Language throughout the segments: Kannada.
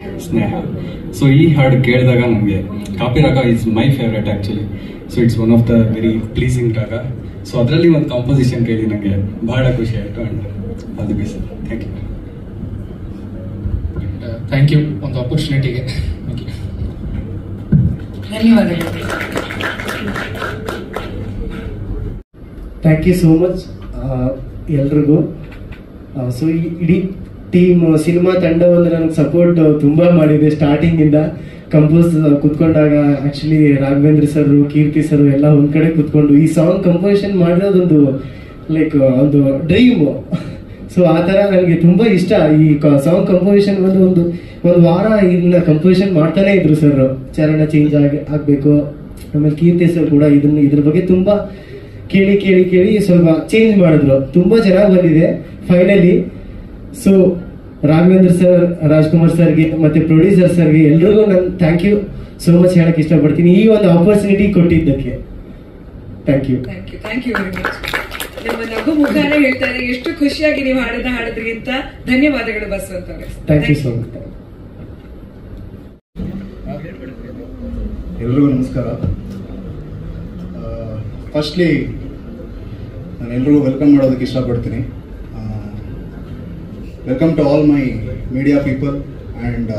ಸ್ನೇಹ. ಸೊ ಈ ಹಾಡು ಕೇಳಿದಾಗ ನನಗೆ Kapi raga is my favourite actually. So it's one of the very pleasing raga. So ಅದರಲ್ಲಿ ಒಂದು ಕಾಂಪೋಸಿಷನ್ ಕೇಳಿ ನನಗೆ ಬಹಳ ಖುಷಿ ಆಯಿತು. And all the best. Thank you. Thank you ಒಂದು ಆಪರ್ಚುನಿಟಿಗೆ. ಧನ್ಯವಾದಗಳು. ಥ್ಯಾಂಕ್ ಯು ಸೋ ಮಚ್ ಎಲ್ರಿಗೂ. ಸೊ ಈ ಇಡೀ ಟೀಮ್ ಸಿನಿಮಾ ತಂಡವನ್ನು ನನಗೆ ಸಪೋರ್ಟ್ ತುಂಬ ಮಾಡಿದೆ ಸ್ಟಾರ್ಟಿಂಗಿಂದ. ಕಂಪೋಸ್ ಕುತ್ಕೊಂಡಾಗ actually Raghavendra sir, Keerthi sir ಎಲ್ಲ ಒಂದು ಕಡೆ ಕುತ್ಕೊಂಡು ಈ ಸಾಂಗ್ ಕಂಪೋಸಿಷನ್ ಮಾಡಿರೋದೊಂದು ಲೈಕ್ ಒಂದು ಡ್ರೀಮು. ಸೊ ಆ ಥರ ನನಗೆ ತುಂಬ ಇಷ್ಟ. ಈ ಸಾಂಗ್ ಕಂಪೋಸಿಷನ್ ಒಂದು ವಾರ ಇದನ್ನ ಕಂಪೋಸಿಷನ್ ಮಾಡ್ತಾನೆ ಇದ್ರು ಸರ್. ಚರಣ ಚೇಂಜ್ ಆಗಬೇಕು. ಆಮೇಲೆ ಕೀರ್ತಿ ಸರ್ ಕೂಡ ಇದ್ರ ಬಗ್ಗೆ ತುಂಬ ಕೇಳಿ ಸ್ವಲ್ಪ ಚೇಂಜ್ ಮಾಡಿದ್ರು. ತುಂಬ ಚೆನ್ನಾಗಿ ಬಂದಿದೆ finally. So Raghavendra sir, Rajkumar ಸರ್ಗೆ ಮತ್ತೆ ಪ್ರೊಡ್ಯೂಸರ್ ಸರ್ಗೆ ಎಲ್ರಿಗೂ ನಾನು ಥ್ಯಾಂಕ್ ಯು ಸೋ ಮಚ್ ಹೇಳಕ್ ಇಷ್ಟಪಡ್ತೀನಿ ಈ ಒಂದು ಆಪರ್ಚುನಿಟಿ ಕೊಟ್ಟಿದ್ದಕ್ಕೆ. Thank you. Thank you very much. ನಿಮ್ಮ ನಗು ಮುಖಾನೇ ಹೇಳ್ತಾರೆ ಎಷ್ಟು ಖುಷಿಯಾಗಿ ನೀವು ಹಾಡಿದ್ರಿ ಅಂತ. ಧನ್ಯವಾದಗಳು ಬಸವಂತ ಅವರೇ. Thank you so much. ಎಲ್ರಿಗೂ ನಮಸ್ಕಾರ. ಫಸ್ಟ್ಲಿ ನಾನು ಎಲ್ರಿಗೂ ವೆಲ್ಕಮ್ ಮಾಡೋದಕ್ಕೆ ಇಷ್ಟಪಡ್ತೀನಿ. Welcome to all my media people and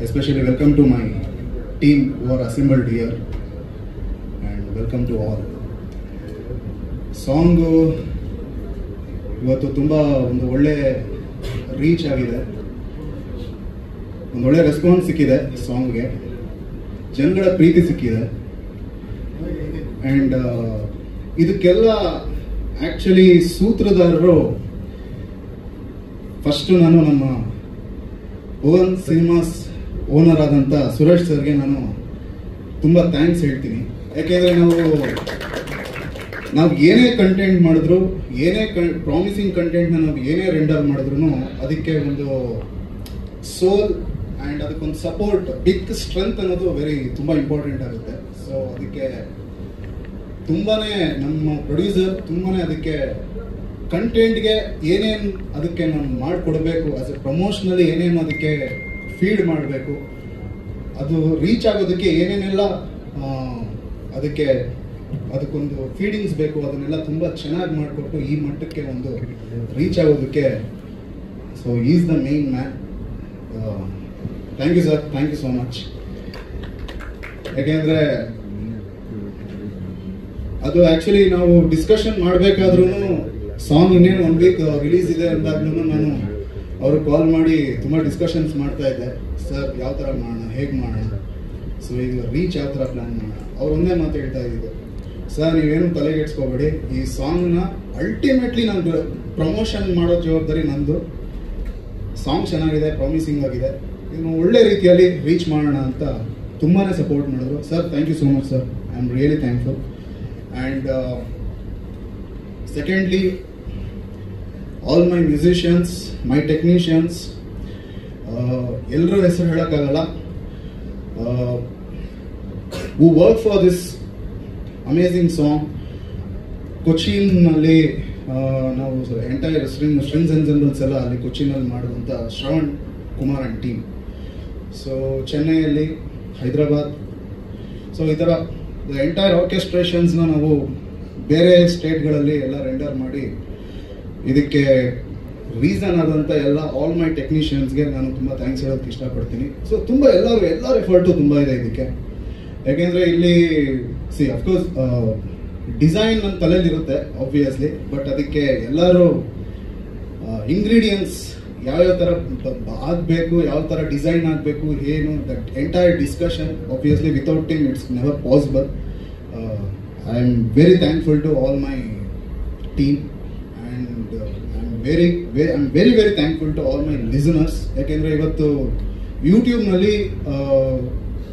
especially welcome to my team who are assembled here and welcome to all. Song ಇವತ್ತು ತುಂಬ ಒಂದು ಒಳ್ಳೆ ರೀಚ್ ಆಗಿದೆ, ಒಂದು ಒಳ್ಳೆ ರೆಸ್ಪಾನ್ಸ್ ಸಿಕ್ಕಿದೆ ಸಾಂಗ್ಗೆ, ಜನಗಳ ಪ್ರೀತಿ ಸಿಕ್ಕಿದೆ. ಆ್ಯಂಡ್ ಇದಕ್ಕೆಲ್ಲ ಆ್ಯಕ್ಚುಲಿ ಸೂತ್ರಧಾರರು ಫಸ್ಟು ನಾನು ನಮ್ಮ ಭುವನ್ ಸಿನಿಮಾಸ್ ಓನರ್ ಆದಂಥ ಸುರೇಶ್ ಸರ್ಗೆ ನಾನು ತುಂಬ ಥ್ಯಾಂಕ್ಸ್ ಹೇಳ್ತೀನಿ. ಯಾಕೆಂದರೆ ನಾವು ಏನೇ ಕಂಟೆಂಟ್ ಮಾಡಿದ್ರು, ಏನೇ ಪ್ರಾಮಿಸಿಂಗ್ ಕಂಟೆಂಟ್ನ ನಾವು ಏನೇ ರೆಂಡರ್ ಮಾಡಿದ್ರು ಅದಕ್ಕೆ ಒಂದು ಸೋಲ್ ಆ್ಯಂಡ್ ಅದಕ್ಕೊಂದು ಸಪೋರ್ಟ್, ಬಿಗ್ ಸ್ಟ್ರೆಂತ್ ಅನ್ನೋದು ತುಂಬ ಇಂಪಾರ್ಟೆಂಟ್ ಆಗುತ್ತೆ. ಸೊ ಅದಕ್ಕೆ ತುಂಬಾ ನಮ್ಮ ಪ್ರೊಡ್ಯೂಸರ್ ತುಂಬಾ ಅದಕ್ಕೆ ಕಂಟೆಂಟ್ಗೆ ಏನೇನು ಅದಕ್ಕೆ ನಾನು ಮಾಡಿಕೊಡ್ಬೇಕು, ಆಸ್ ಎ ಪ್ರಮೋಷನಲ್ಲಿ ಏನೇನು ಅದಕ್ಕೆ ಫೀಡ್ ಮಾಡಬೇಕು, ಅದು ರೀಚ್ ಆಗೋದಕ್ಕೆ ಏನೇನೆಲ್ಲ ಅದಕ್ಕೊಂದು ಫೀಡಿಂಗ್ಸ್ ಬೇಕು, ಅದನ್ನೆಲ್ಲ ತುಂಬ ಚೆನ್ನಾಗಿ ಮಾಡಿಕೊಟ್ಟು ಈ ಮಟ್ಟಕ್ಕೆ ಒಂದು ರೀಚ್ ಆಗೋದಕ್ಕೆ. So is the main man. Thank you sir, thank you so much. ಯಾಕೆಂದರೆ ಅದು ಆ್ಯಕ್ಚುಲಿ ನಾವು ಡಿಸ್ಕಷನ್ ಮಾಡಬೇಕಾದ್ರೂ ಸಾಂಗ್ ಇನ್ನೇನು 1 ವೀಕ್ ರಿಲೀಸ್ ಇದೆ ಅಂದಾಗ್ಲೂ ನಾನು ಅವ್ರಿಗೆ ಕಾಲ್ ಮಾಡಿ ತುಂಬ ಡಿಸ್ಕಷನ್ಸ್ ಮಾಡ್ತಾ ಇದ್ದೆ. ಸರ್ ಯಾವ ಥರ ಮಾಡೋಣ, ಹೇಗೆ ಮಾಡೋಣ, ಸೊ ಈಗ ರೀಚ್ ಯಾವ ಥರ ಪ್ಲ್ಯಾನ್ ಮಾಡೋಣ. ಅವ್ರು ಒಂದೇ ಮಾತು ಹೇಳ್ತಾ ಇದ್ದಿದ್ದು, ಸರ್ ನೀವೇನು ತಲೆಗೆಡ್ಸ್ಕೋಬೇಡಿ, ಈ ಸಾಂಗ್ನ ಅಲ್ಟಿಮೇಟ್ಲಿ ನಾನು ಪ್ರಮೋಷನ್ ಮಾಡೋ ಜವಾಬ್ದಾರಿ ನಂದು. ಸಾಂಗ್ ಚೆನ್ನಾಗಿದೆ, ಪ್ರಾಮಿಸಿಂಗ್ ಆಗಿದೆ, ಇದನ್ನು ಒಳ್ಳೆ ರೀತಿಯಲ್ಲಿ ರೀಚ್ ಮಾಡೋಣ ಅಂತ ತುಂಬಾ ಸಪೋರ್ಟ್ ಮಾಡಿದ್ರು. Sir thank you so much sir, I am really thankful. And secondly all my musicians, my technicians, ಎಲ್ಲರೂ ಹೆಸರು ಹೇಳೋಕ್ಕಾಗಲ್ಲ, who work for this amazing song. ಕೊಚ್ಚಿನಲ್ಲಿ ನಾವು ಎಂಟೈರ್ ಸ್ಟ್ರಿಂಗ್ಸ್ ಆ್ಯಂಡ್ ಜನ್ರಲ್ಸ್ ಎಲ್ಲ ಅಲ್ಲಿ ಕೊಚ್ಚಿನಲ್ಲಿ ಮಾಡಿದಂಥ Shravan Kumar and team. So ಚೆನ್ನೈಯಲ್ಲಿ, ಹೈದರಾಬಾದ್, ಸೊ ಈ ಥರ ದ ಎಂಟೈರ್ ಆರ್ಕೆಸ್ಟ್ರೇಷನ್ಸ್ನ ನಾವು ಬೇರೆ ಸ್ಟೇಟ್ಗಳಲ್ಲಿ ಎಲ್ಲ ರೆಂಡರ್ ಮಾಡಿ ಇದಕ್ಕೆ ರೀಸನ್ ಆದಂಥ ಎಲ್ಲ ಆಲ್ ಮೈ ಟೆಕ್ನಿಷಿಯನ್ಸ್ಗೆ ನಾನು ತುಂಬ ಥ್ಯಾಂಕ್ಸ್ ಹೇಳೋಕ್ಕೆ ಇಷ್ಟಪಡ್ತೀನಿ. ಸೊ ತುಂಬ ಎಲ್ಲರ ಎಫರ್ಟು ತುಂಬ ಇದೆ ಇದಕ್ಕೆ. ಯಾಕೆಂದರೆ ಇಲ್ಲಿ ಅಫ್ಕೋರ್ಸ್ ಡಿಸೈನ್ ನನ್ನ ತಲೆಯಲ್ಲಿರುತ್ತೆ ಆಬ್ವಿಯಸ್ಲಿ, ಬಟ್ ಅದಕ್ಕೆ ಎಲ್ಲರೂ ಇಂಗ್ರೀಡಿಯೆಂಟ್ಸ್ ಯಾವ್ಯಾವ ಥರ ಆಗಬೇಕು, ಯಾವ ಥರ ಡಿಸೈನ್ ಆಗಬೇಕು, ಏನು that entire discussion obviously without team it's never possible. I am very thankful to all my team and I am very thankful to all my listeners. ಯಾಕೆಂದರೆ ಇವತ್ತು ಯೂಟ್ಯೂಬ್ನಲ್ಲಿ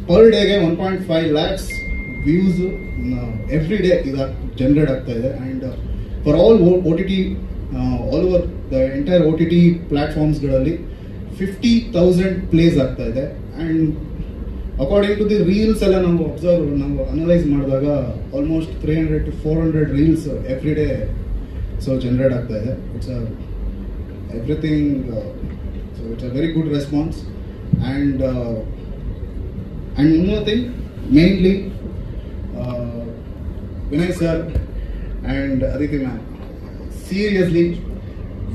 ಪರ್ ಡೇಗೆ 1.5 lakhs views every day generate ಆಗ್ತಾ ಇದೆ. And for all OTT all over the entire OTT ಪ್ಲ್ಯಾಟ್ಫಾರ್ಮ್ಸ್ಗಳಲ್ಲಿ 50,000 ಪ್ಲೇಸ್ ಆಗ್ತಾ ಇದೆ. And according to the reels ಎಲ್ಲ ನಾವು ಅನಲೈಸ್ ಮಾಡಿದಾಗ almost 300 to 400 reels every day so generate ಆಗ್ತಾ ಇದೆ. It's everything, so it's a very good response. and one more thing, mainly Vinay sir and Aditi ma'am, seriously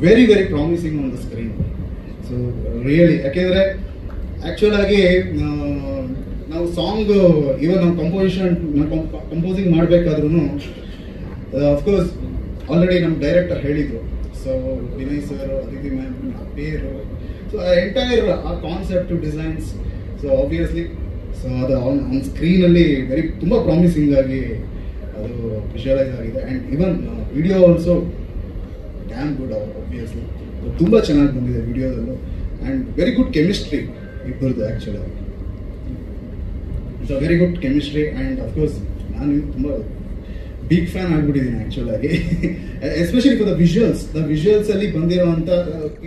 very promising on the screen. So really, ಯಾಕೆಂದ್ರೆ ಆಕ್ಚುಲ್ ಆಗಿ ನಾವು ಸಾಂಗ್ ಇವನ್ ನಾವು ಕಂಪೋಸಿಂಗ್ ಮಾಡಬೇಕಾದ್ರೂ ಅಫ್ಕೋರ್ಸ್ ಆಲ್ರೆಡಿ ನಮ್ಮ ಡೈರೆಕ್ಟರ್ ಹೇಳಿದ್ರು. So Vinay sir, Aditi ma'am ಪೇರು, ಸೊ ಎಂಟೈರ್ ಆ concept designs, so obviously so ಅದು ಆನ್ ಸ್ಕ್ರೀನಲ್ಲಿ ತುಂಬ ಪ್ರಾಮಿಸಿಂಗ್ ಆಗಿ ಅದು ವಿಜುವಲೈಸ್ ಆಗಿದೆ. And even video also dam good obviously, ತುಂಬ ಚೆನ್ನಾಗಿ ಬಂದಿದೆ ವಿಡಿಯೋದಲ್ಲೂ. ಆ್ಯಂಡ್ ವೆರಿ ಗುಡ್ ಕೆಮಿಸ್ಟ್ರಿ ಇಬ್ಬರದು actually. It's a very good chemistry. And of course ನಾನು ತುಂಬ ಬಿಗ್ ಫ್ಯಾನ್ ಆಗ್ಬಿಟ್ಟಿದ್ದೀನಿ ಆ್ಯಕ್ಚುಲ್ ಆಗಿ, ಎಸ್ಪೆಷಲಿ ಫಾರ್ ದ ವಿಜುವಲ್ಸ್ ಅಲ್ಲಿ ಬಂದಿರೋಂಥ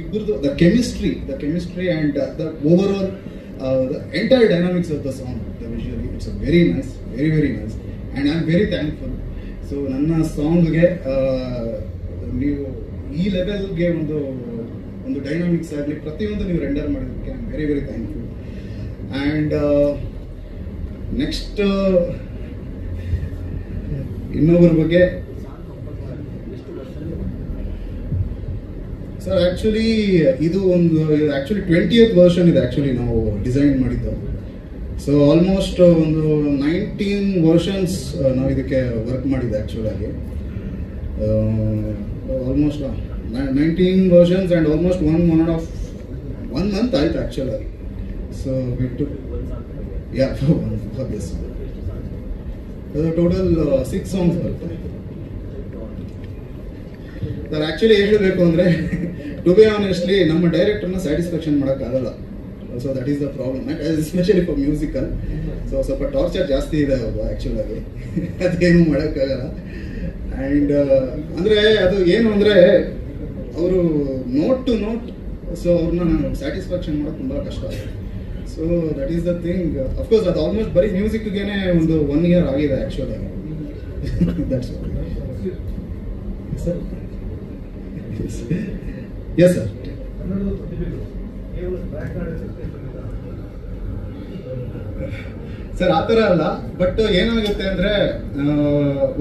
ಇಬ್ಬರದು the chemistry and the over all the entire dynamics of the song, the visually it's a very nice, very nice. And I am very thankful. So ನನ್ನ ಸಾಂಗ್ಗೆ ನೀವು ಈ ಲೆವೆಲ್ಗೆ ಒಂದು ಡೈನಾಮಿಕ್ಸ್ ಆಗಲಿ ಪ್ರತಿಯೊಂದು ನೀವು ರೆಂಡರ್ ಮಾಡಿದ್ದಕ್ಕೆ I am very thankful. And next ಇನ್ನೊಬ್ಬರ ಬಗ್ಗೆ ಸರ್, ಆ್ಯಕ್ಚುಲಿ ಇದು ಆ್ಯಕ್ಚುಲಿ 20th ವರ್ಷನ್ ಇದೆ ಆ್ಯಕ್ಚುಲಿ ನಾವು ಡಿಸೈನ್ ಮಾಡಿದ್ದು. ಸೊ ಆಲ್ಮೋಸ್ಟ್ ಒಂದು 19 ವರ್ಷನ್ಸ್ ನಾವು ಇದಕ್ಕೆ ವರ್ಕ್ ಮಾಡಿದ್ದೆ ಆ್ಯಕ್ಚುಲಾಗಿ. Almost 19 versions and almost 1 month ಆಯ್ತು ಆ್ಯಕ್ಚುಲಾಗಿ. ಸೊ ಬಿಟ್ಟು ದಿಸ್ ಟೋಟಲ್ 6 ಸಾಂಗ್ಸ್ ಬರುತ್ತೆ ಸರ್. ಆ್ಯಕ್ಚುಲಿ ಹೇಳಬೇಕು ಅಂದರೆ ಟು ಬಿ ಆನೆಸ್ಟ್ಲಿ ನಮ್ಮ ಡೈರೆಕ್ಟರ್ನ ಸ್ಯಾಟಿಸ್ಫ್ಯಾಕ್ಷನ್ ಮಾಡೋಕ್ಕಾಗಲ್ಲ. So that is the problem, especially for musical. So ಸ್ವಲ್ಪ ಟಾರ್ಚರ್ ಜಾಸ್ತಿ ಇದೆ ಅವರು ಆ್ಯಕ್ಚುಲಾಗಿ, ಅದೇನು ಮಾಡೋಕ್ಕಾಗಲ್ಲ. ಆ್ಯಂಡ್ ಅಂದರೆ ಅದು ಏನು ಅಂದರೆ ಅವರು ನೋಟ್ ಟು ನೋಟ್, ಸೊ ಅವ್ರನ್ನ ನಾನು ಸ್ಯಾಟಿಸ್ಫ್ಯಾಕ್ಷನ್ ಮಾಡೋದು ತುಂಬ ಕಷ್ಟ. So that is the thing. Of course ಅದು ಆಲ್ಮೋಸ್ಟ್ ಬರೀ ಮ್ಯೂಸಿಕ್ಗೇನೆ ಒಂದು 1 year ಆಗಿದೆ ಆ್ಯಕ್ಚುಲಾಗಿ. That's sir. Yes sir. Sir ಆ ಥರ ಅಲ್ಲ, ಬಟ್ ಏನಾಗುತ್ತೆ ಅಂದರೆ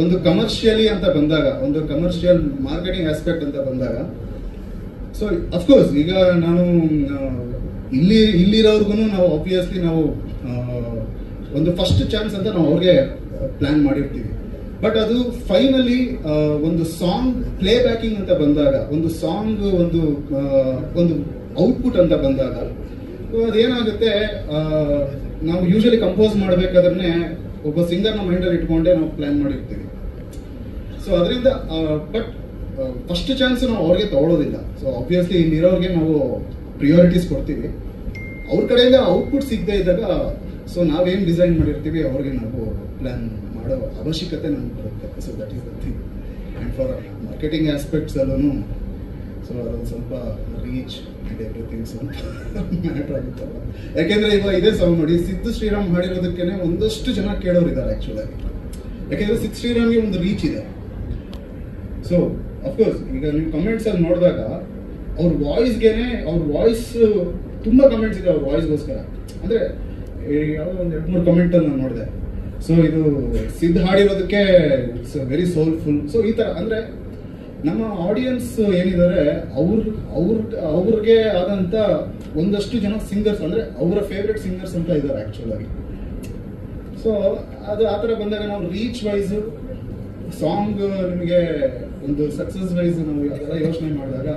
ಒಂದು ಕಮರ್ಷಿಯಲಿ ಅಂತ ಬಂದಾಗ, ಒಂದು ಕಮರ್ಷಿಯಲ್ ಮಾರ್ಕೆಟಿಂಗ್ ಆಸ್ಪೆಕ್ಟ್ ಅಂತ ಬಂದಾಗ, ಸೊ ಅಫ್ಕೋರ್ಸ್ ಈಗ ನಾನು ಇಲ್ಲಿರೋರ್ಗು ನಾವು ಆಬ್ವಿಯಸ್ಲಿ ನಾವು ಒಂದು ಫಸ್ಟ್ ಚಾನ್ಸ್ ಅಂತ ನಾವು ಅವ್ರಿಗೆ ಪ್ಲಾನ್ ಮಾಡಿರ್ತೀವಿ. ಬಟ್ ಅದು ಫೈನಲಿ ಒಂದು ಸಾಂಗ್ ಪ್ಲೇ ಬ್ಯಾಕಿಂಗ್ ಅಂತ ಬಂದಾಗ, ಒಂದು ಸಾಂಗ್ ಒಂದು ಔಟ್ಪುಟ್ ಅಂತ ಬಂದಾಗ ಅದೇನಾಗುತ್ತೆ, ನಾವು ಯೂಶಲಿ ಕಂಪೋಸ್ ಮಾಡಬೇಕಾದ್ರೆ ಒಬ್ಬ ಸಿಂಗರ್ನ ಮೈಂಡಲ್ಲಿ ಇಟ್ಕೊಂಡೇ ನಾವು ಪ್ಲಾನ್ ಮಾಡಿರ್ತೀವಿ. ಸೊ ಅದರಿಂದ ಬಟ್ ಫಸ್ಟ್ ಚಾನ್ಸ್ ನಾವು ಅವ್ರಿಗೆ ತಗೊಳ್ಳೋದಿಲ್ಲ. ಸೊ ಆಬ್ವಿಯಸ್ಲಿ ಇಲ್ಲಿರೋರಿಗೆ ನಾವು ಪ್ರಿಯಾರಿಟೀಸ್ ಕೊಡ್ತೀವಿ. ಅವ್ರ ಕಡೆಯಿಂದ ಔಟ್ಪುಟ್ ಸಿಗದೆ ಇದ್ದಾಗ ಸೊ ನಾವೇನು ಡಿಸೈನ್ ಮಾಡಿರ್ತೀವಿ ಅವ್ರಿಗೆ ನಾವು ಪ್ಲಾನ್ ಮಾಡೋ ಅವಶ್ಯಕತೆ ನಮ್ಗೆ ಬರುತ್ತೆ. So that is the thing. And for marketing aspects ಅಲ್ಲೂ ಸೊ ಅದೊಂದು ಸ್ವಲ್ಪ ರೀಚ್ ಆ್ಯಂಡ್ ಎವ್ರಿಥಿಂಗ್ ಸ್ವಲ್ಪ ಮ್ಯಾಟ್ರ್ ಆಗುತ್ತಲ್ಲ. ಯಾಕೆಂದರೆ ಇವಾಗ ಇದೇ ಸಾಂಗ್ ನೋಡಿ, ಸಿದ್ದು ಶ್ರೀರಾಮ್ ಹಾಡಿರೋದಕ್ಕೇ ಒಂದಷ್ಟು ಜನ ಕೇಳೋರು ಇದ್ದಾರೆ ಆ್ಯಕ್ಚುಲಾಗಿ. ಯಾಕೆಂದರೆ ಸಿದ್ದು ಶ್ರೀರಾಮ್ಗೆ ಒಂದು ರೀಚ್ ಇದೆ. ಸೊ ಅಫ್ಕೋರ್ಸ್ ಈಗ ನೀವು ಕಮೆಂಟ್ಸಲ್ಲಿ ನೋಡಿದಾಗ ಅವ್ರ ವಾಯ್ಸ್ ತುಂಬ ಕಮೆಂಟ್ಸ್ ಇದೆ ಅವ್ರ ವಾಯ್ಸ್ಗೋಸ್ಕರ. ಅಂದರೆ ಯಾವುದೋ ಒಂದು 2-3 ಕಮೆಂಟಲ್ಲಿ ನಾನು ನೋಡಿದೆ. ಸೊ ಇದು ಸಿದ್ದು ಹಾಡಿರೋದಕ್ಕೆ ಇಟ್ಸ್ ವೆರಿ ಸೋಲ್ಫುಲ್. ಸೊ ಈ ಥರ ಅಂದರೆ ನಮ್ಮ ಆಡಿಯನ್ಸ್ ಏನಿದ್ದಾರೆ ಅವ್ರಿಗೆ ಆದಂಥ ಒಂದಷ್ಟು ಜನ ಸಿಂಗರ್ಸ್, ಅಂದರೆ ಅವರ ಫೇವ್ರೆಟ್ ಸಿಂಗರ್ಸ್ ಅಂತ ಇದ್ದಾರೆ ಆ್ಯಕ್ಚುಲಾಗಿ. ಸೊ ಅದು ಆ ಥರ ಬಂದಾಗ ನಾವು ರೀಚ್ ವೈಸು ಸಾಂಗ್ ನಿಮಗೆ ಒಂದು ಸಕ್ಸಸ್ ವೈಸ್ ನಾವು ಅದೆಲ್ಲ ಯೋಚನೆ ಮಾಡಿದಾಗ,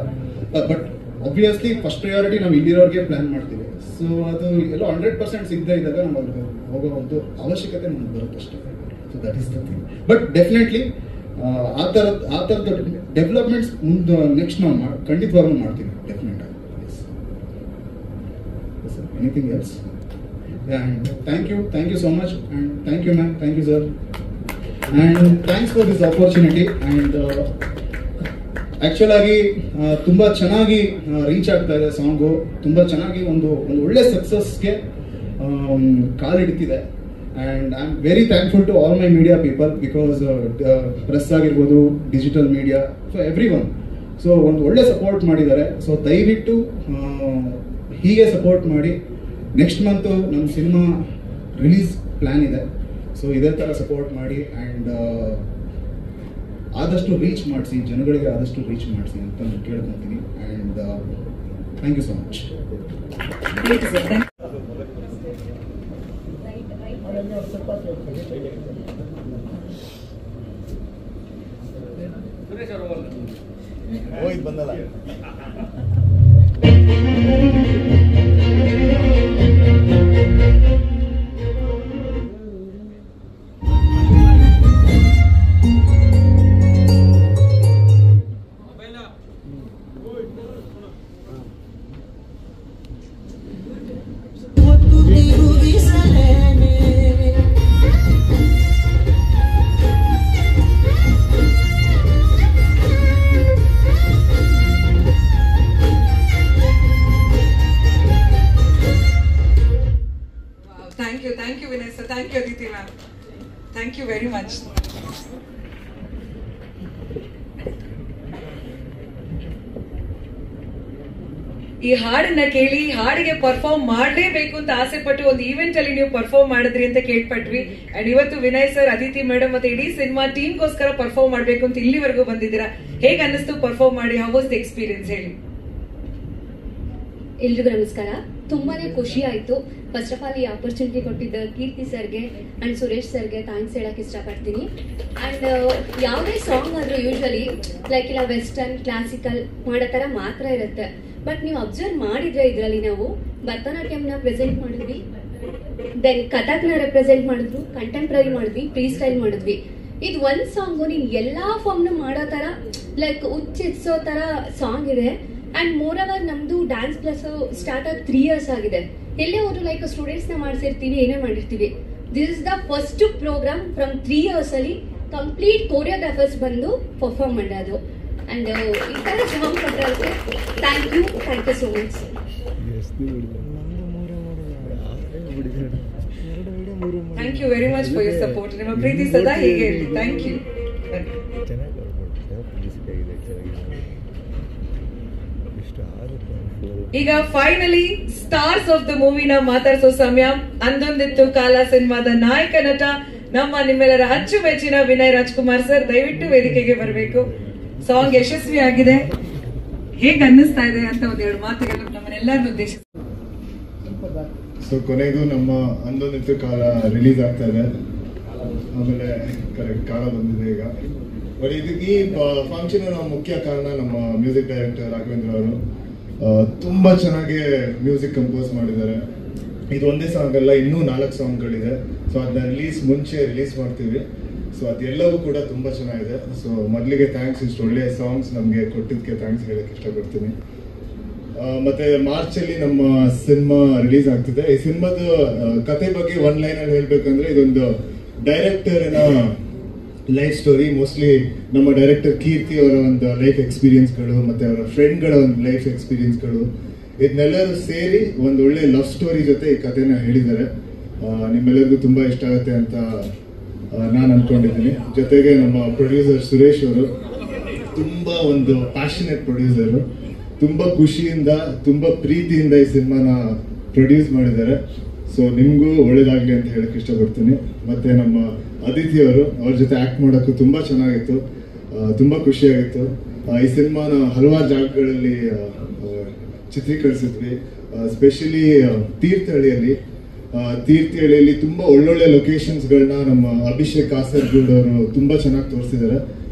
ಬಟ್ ಆಬ್ವಿಯಸ್ಲಿ ಫಸ್ಟ್ ಪ್ರಯಾರಿಟಿ ನಾವು ಇಲ್ಲಿರೋರಿಗೆ ಪ್ಲಾನ್ ಮಾಡ್ತೀವಿ. ಸೊ ಅದು ಎಲ್ಲ 100% ಸಿಗದೇ ಇದ್ದಾಗ ನಾವು ಅಲ್ಲಿ ಹೋಗೋ ಒಂದು ಅವಶ್ಯಕತೆ ನಮ್ಗೆ ಬರುತ್ತೆ ಅಷ್ಟೇ. So that is the thing. But definitely ಆ ಥರದ ಡೆವಲಪ್ಮೆಂಟ್ಸ್ ಮುಂದೆ ನೆಕ್ಸ್ಟ್ ನಾವು ಖಂಡಿತವಾಗ್ಲೂ ಮಾಡ್ತೀವಿ ಡೆಫಿನೆಟ್ ಆಗಿ. Anything else? And thank you so much. And thank you ma'am, thank you sir. And thanks for this opportunity. And actual ಆಗಿ ತುಂಬ ಚೆನ್ನಾಗಿ ರೀಚ್ ಆಗ್ತಾ ಇದೆ ಸಾಂಗು. ತುಂಬ ಚೆನ್ನಾಗಿ ಒಂದು ಒಳ್ಳೆ ಸಕ್ಸಸ್ಗೆ ಕಾಲಿಡ್ತಿದೆ. And I am very thankful to all my media people, because press ಆಗಿರ್ಬೋದು, digital media, so everyone. So ಒಂದು ಒಳ್ಳೆ ಸಪೋರ್ಟ್ ಮಾಡಿದ್ದಾರೆ. ಸೊ ದಯವಿಟ್ಟು ಹೀಗೆ ಸಪೋರ್ಟ್ ಮಾಡಿ. ನೆಕ್ಸ್ಟ್ ಮಂತು ನಮ್ಮ ಸಿನಿಮಾ ರಿಲೀಸ್ ಪ್ಲ್ಯಾನ್ ಇದೆ. ಸೊ ಇದೇ ಥರ ಸಪೋರ್ಟ್ ಮಾಡಿ ಆ್ಯಂಡ್ ಆದಷ್ಟು ರೀಚ್ ಮಾಡಿಸಿ, ಜನಗಳಿಗೆ ಆದಷ್ಟು ರೀಚ್ ಮಾಡಿಸಿ ಅಂತ ನಾನು ಕೇಳ್ಕೊತೀನಿ. And thank you so much. ಇದು ಬಂದಲ್ಲ. Thank you Vinay sir, thank you Aditi ma'am, thank you very much. ಈ ಹಾಡನ್ನ ಕೇಳಿ ಹಾಡಿಗೆ ಪರ್ಫಾರ್ಮ್ ಮಾಡಲೇಬೇಕು ಅಂತ ಆಸೆ ಪಟ್ಟು ಒಂದು ಈವೆಂಟ್ ಅಲ್ಲಿ ನೀವು ಪರ್ಫಾರ್ಮ್ ಮಾಡಿದ್ರಿ ಅಂತ ಕೇಳ್ಪಟ್ವಿ. ಅಂಡ್ ಇವತ್ತು ವಿನಯ್ ಸರ್, ಅದಿತಿ ಮೇಡಮ್ ಮತ್ತೆ ಇಡೀ ಸಿನಿಮಾ ಟೀಮ್ಗೋಸ್ಕರ ಪರ್ಫಾರ್ಮ್ ಮಾಡ್ಬೇಕು ಅಂತ ಇಲ್ಲಿವರೆಗೂ ಬಂದಿದ್ದೀರಾ. ಹೇಗೆ ಅನ್ನಿಸ್ತು ಪರ್ಫಾರ್ಮ್ ಮಾಡಿ? ಹೌ ವಾಸ್ ದ ಎಕ್ಸ್ಪೀರಿಯನ್ಸ್ ಹೇಳಿ? ಎಲ್ರಿಗೂ ನಮಸ್ಕಾರ. ತುಂಬಾನೇ ಖುಷಿ ಆಯ್ತು. ಫಸ್ಟ್ ಆಫ್ ಆಲ್ ಈ ಆಪರ್ಚುನಿಟಿ ಕೊಟ್ಟಿದ್ದ ಕೀರ್ತಿ ಸರ್ಗೆ ಅಂಡ್ ಸುರೇಶ್ ಸರ್ಗೆ ಥ್ಯಾಂಕ್ಸ್ ಹೇಳಕ್ ಇಷ್ಟಪಡ್ತೀನಿ. ಅಂಡ್ ಯಾವುದೇ ಸಾಂಗ್ ಆದ್ರೂ ಯೂಶಲಿ ಲೈಕ್ ಇಲ್ಲ ವೆಸ್ಟರ್ನ್ ಕ್ಲಾಸಿಕಲ್ ಮಾಡೋ ತರ ಮಾತ್ರ ಇರುತ್ತೆ. ಬಟ್ ನೀವು ಅಬ್ಸರ್ವ್ ಮಾಡಿದ್ರೆ ಇದರಲ್ಲಿ ನಾವು ಭರತನಾಟ್ಯಂನ ಪ್ರೆಸೆಂಟ್ ಮಾಡಿದ್ವಿ, ದೆನ್ ಕಥಕ್ನ ರೆಪ್ರೆಸೆಂಟ್ ಮಾಡಿದ್ರು, ಕಂಟೆಂಪ್ರರಿ ಮಾಡಿದ್ವಿ, ಫ್ರೀ ಸ್ಟೈಲ್ ಮಾಡಿದ್ವಿ. ಇದು ಒಂದ್ ಸಾಂಗು ನೀನ್ ಎಲ್ಲಾ ಫಾರ್ಮ್ ಮಾಡೋ ತರ ಲೈಕ್ ಉಚ್ಚಿಸೋ ತರ ಸಾಂಗ್ ಇದೆ. ಅಂಡ್ ಮೋರ್ ಓವರ್ ನಮ್ದು ಡ್ಯಾನ್ಸ್ ಪ್ಲಸ್ ಸ್ಟಾರ್ಟ್ ಆಗಿ 3 years ಆಗಿದೆ. ಎಲ್ಲೇ ಹೋದ್ರು ಲೈಕ್ ಸ್ಟೂಡೆಂಟ್ಸ್ ನ ಮಾಡ್ಸಿರ್ತೀವಿ, ಏನೇ ಮಾಡಿರ್ತೀವಿ. This is the first program from 3 years ಅಲ್ಲಿ ಕಂಪ್ಲೀಟ್ ಕೋರಿಯೋಗ್ರಾಫರ್ಸ್ ಬಂದು ಪರ್ಫಾರ್ಮ್ ಮಾಡೋದು. ಅಂಡ್ ಈ ತರ ಸಾಂಗ್ ಕೊಟ್ಟರೆ thank you so much. Thank you very much for your support. ನಿಮ್ಮ ಪ್ರೀತಿ ಸದಾ ಹೀಗೆ ಇರಲಿ. Thank you. ಈಗ ಫೈನಲಿ ಸ್ಟಾರ್ಸ್ ಆಫ್ ದ ಮೂವಿನ ಮಾತಾಡಿಸೋ ಸಮಯ. ಅಂದೊಂದಿತ್ತು ಕಾಲ ಸಿನಿಮಾದ ನಾಯಕ ನಟ ನಮ್ಮ ನಿಮ್ಮೆಲ್ಲರ ಅಚ್ಚುಮೆಚ್ಚಿನ ವಿನಯ್ ರಾಜ್ಕುಮಾರ್ ಸರ್, ದಯವಿಟ್ಟು ವೇದಿಕೆಗೆ ಬರಬೇಕು. ಸಾಂಗ್ ಯಶಸ್ವಿ ಆಗಿದೆ, ಹೇಗೆ ಅನ್ನಿಸ್ತಾ ಇದೆ ಅಂತ ಒಂದೆರಡು ಮಾತುಗಳು ನಮ್ಮನ್ನೆಲ್ಲರನ್ನು ಉದ್ದೇಶಿಸಿ. ಸೊ ಕೊನೆಗೂ ನಮ್ಮ ಅಂದೊಂದಿತ್ತು ಕಾಲ ರಿಲೀಸ್ ಆಗ್ತಾ ಇದೆ. ಆಮೇಲೆ ಕರೆಕ್ಟ್ ಕಾಲ ಬಂದಿದೆ ಈಗ. ಬಟ್ ಈ ಫಂಕ್ಷನ್ ನಾವು ಮುಖ್ಯ ಕಾರಣ ನಮ್ಮ ಮ್ಯೂಸಿಕ್ ಡೈರೆಕ್ಟರ್ ರಾಘವೇಂದ್ರ ಅವರು ತುಂಬ ಚೆನ್ನಾಗಿ ಮ್ಯೂಸಿಕ್ ಕಂಪೋಸ್ ಮಾಡಿದ್ದಾರೆ. ಇದು ಒಂದೇ ಸಾಂಗ್ ಅಲ್ಲ, ಇನ್ನೂ 4 ಸಾಂಗ್ಗಳಿದೆ. ಸೊ ಅದನ್ನ ಮುಂಚೆ ರಿಲೀಸ್ ಮಾಡ್ತೀವಿ. ಸೊ ಅದೆಲ್ಲವೂ ಕೂಡ ತುಂಬ ಚೆನ್ನಾಗಿದೆ. ಸೊ ಮೊದಲಿಗೆ ಥ್ಯಾಂಕ್ಸ್, ಇಷ್ಟು ಒಳ್ಳೆಯ ಸಾಂಗ್ಸ್ ನಮಗೆ ಕೊಟ್ಟಿದ್ದಕ್ಕೆ ಥ್ಯಾಂಕ್ಸ್ ಹೇಳಕ್ಕೆ ಇಷ್ಟಪಡ್ತೀನಿ. ಮತ್ತೆ ಮಾರ್ಚಲ್ಲಿ ನಮ್ಮ ಸಿನಿಮಾ ರಿಲೀಸ್ ಆಗ್ತಿದೆ. ಈ ಸಿನಿಮಾದ ಕತೆ ಬಗ್ಗೆ ಒನ್ ಲೈನಲ್ಲಿ ಹೇಳ್ಬೇಕಂದ್ರೆ, ಇದೊಂದು ಡೈರೆಕ್ಟರಿನ ಲೈಫ್ ಸ್ಟೋರಿ. ಮೋಸ್ಟ್ಲಿ ನಮ್ಮ ಡೈರೆಕ್ಟರ್ ಕೀರ್ತಿ ಅವರ ಒಂದು ಲೈಫ್ ಎಕ್ಸ್ಪೀರಿಯನ್ಸ್ಗಳು ಮತ್ತೆ ಅವರ ಫ್ರೆಂಡ್ಗಳ ಒಂದು ಲೈಫ್ ಎಕ್ಸ್ಪೀರಿಯನ್ಸ್ಗಳು ಇದನ್ನೆಲ್ಲರೂ ಸೇರಿ ಒಂದು ಒಳ್ಳೆ ಲವ್ ಸ್ಟೋರಿ ಜೊತೆ ಈ ಕಥೆನ ಹೇಳಿದ್ದಾರೆ. ನಿಮ್ಮೆಲ್ಲರಿಗೂ ತುಂಬಾ ಇಷ್ಟ ಆಗುತ್ತೆ ಅಂತ ನಾನು ಅನ್ಕೊಂಡಿದ್ದೀನಿ. ಜೊತೆಗೆ ನಮ್ಮ ಪ್ರೊಡ್ಯೂಸರ್ ಸುರೇಶ್ ಅವರು ತುಂಬಾ ಒಂದು ಪ್ಯಾಷನೇಟ್ ಪ್ರೊಡ್ಯೂಸರು, ತುಂಬಾ ಖುಷಿಯಿಂದ ತುಂಬಾ ಪ್ರೀತಿಯಿಂದ ಈ ಸಿನಿಮಾನ ಪ್ರೊಡ್ಯೂಸ್ ಮಾಡಿದ್ದಾರೆ. ಸೊ ನಿಮಗೂ ಒಳ್ಳೇದಾಗ್ಲಿ ಅಂತ ಹೇಳಕ್ ಇಷ್ಟಪಡ್ತೀನಿ. ಮತ್ತೆ ನಮ್ಮ ಅದಿತಿ ಅವರು, ಅವ್ರ ಜೊತೆ ಆಕ್ಟ್ ಮಾಡೋಕ್ಕೂ ತುಂಬಾ ಚೆನ್ನಾಗಿತ್ತು, ತುಂಬಾ ಖುಷಿಯಾಗಿತ್ತು. ಈ ಸಿನಿಮಾನ ಹಲವಾರು ಜಾಗಗಳಲ್ಲಿ ಚಿತ್ರೀಕರಿಸಿದ್ವಿ. ಸ್ಪೆಷಲಿ ತೀರ್ಥಹಳ್ಳಿಯಲ್ಲಿ ತುಂಬಾ ಒಳ್ಳೊಳ್ಳೆ ಲೊಕೇಶನ್ಸ್ಗಳನ್ನ ನಮ್ಮ ಅಭಿಷೇಕ್ ಕಾಸರಗೋಡು ಅವರು ತುಂಬಾ ಚೆನ್ನಾಗಿ ತೋರಿಸಿದ್ದಾರೆ.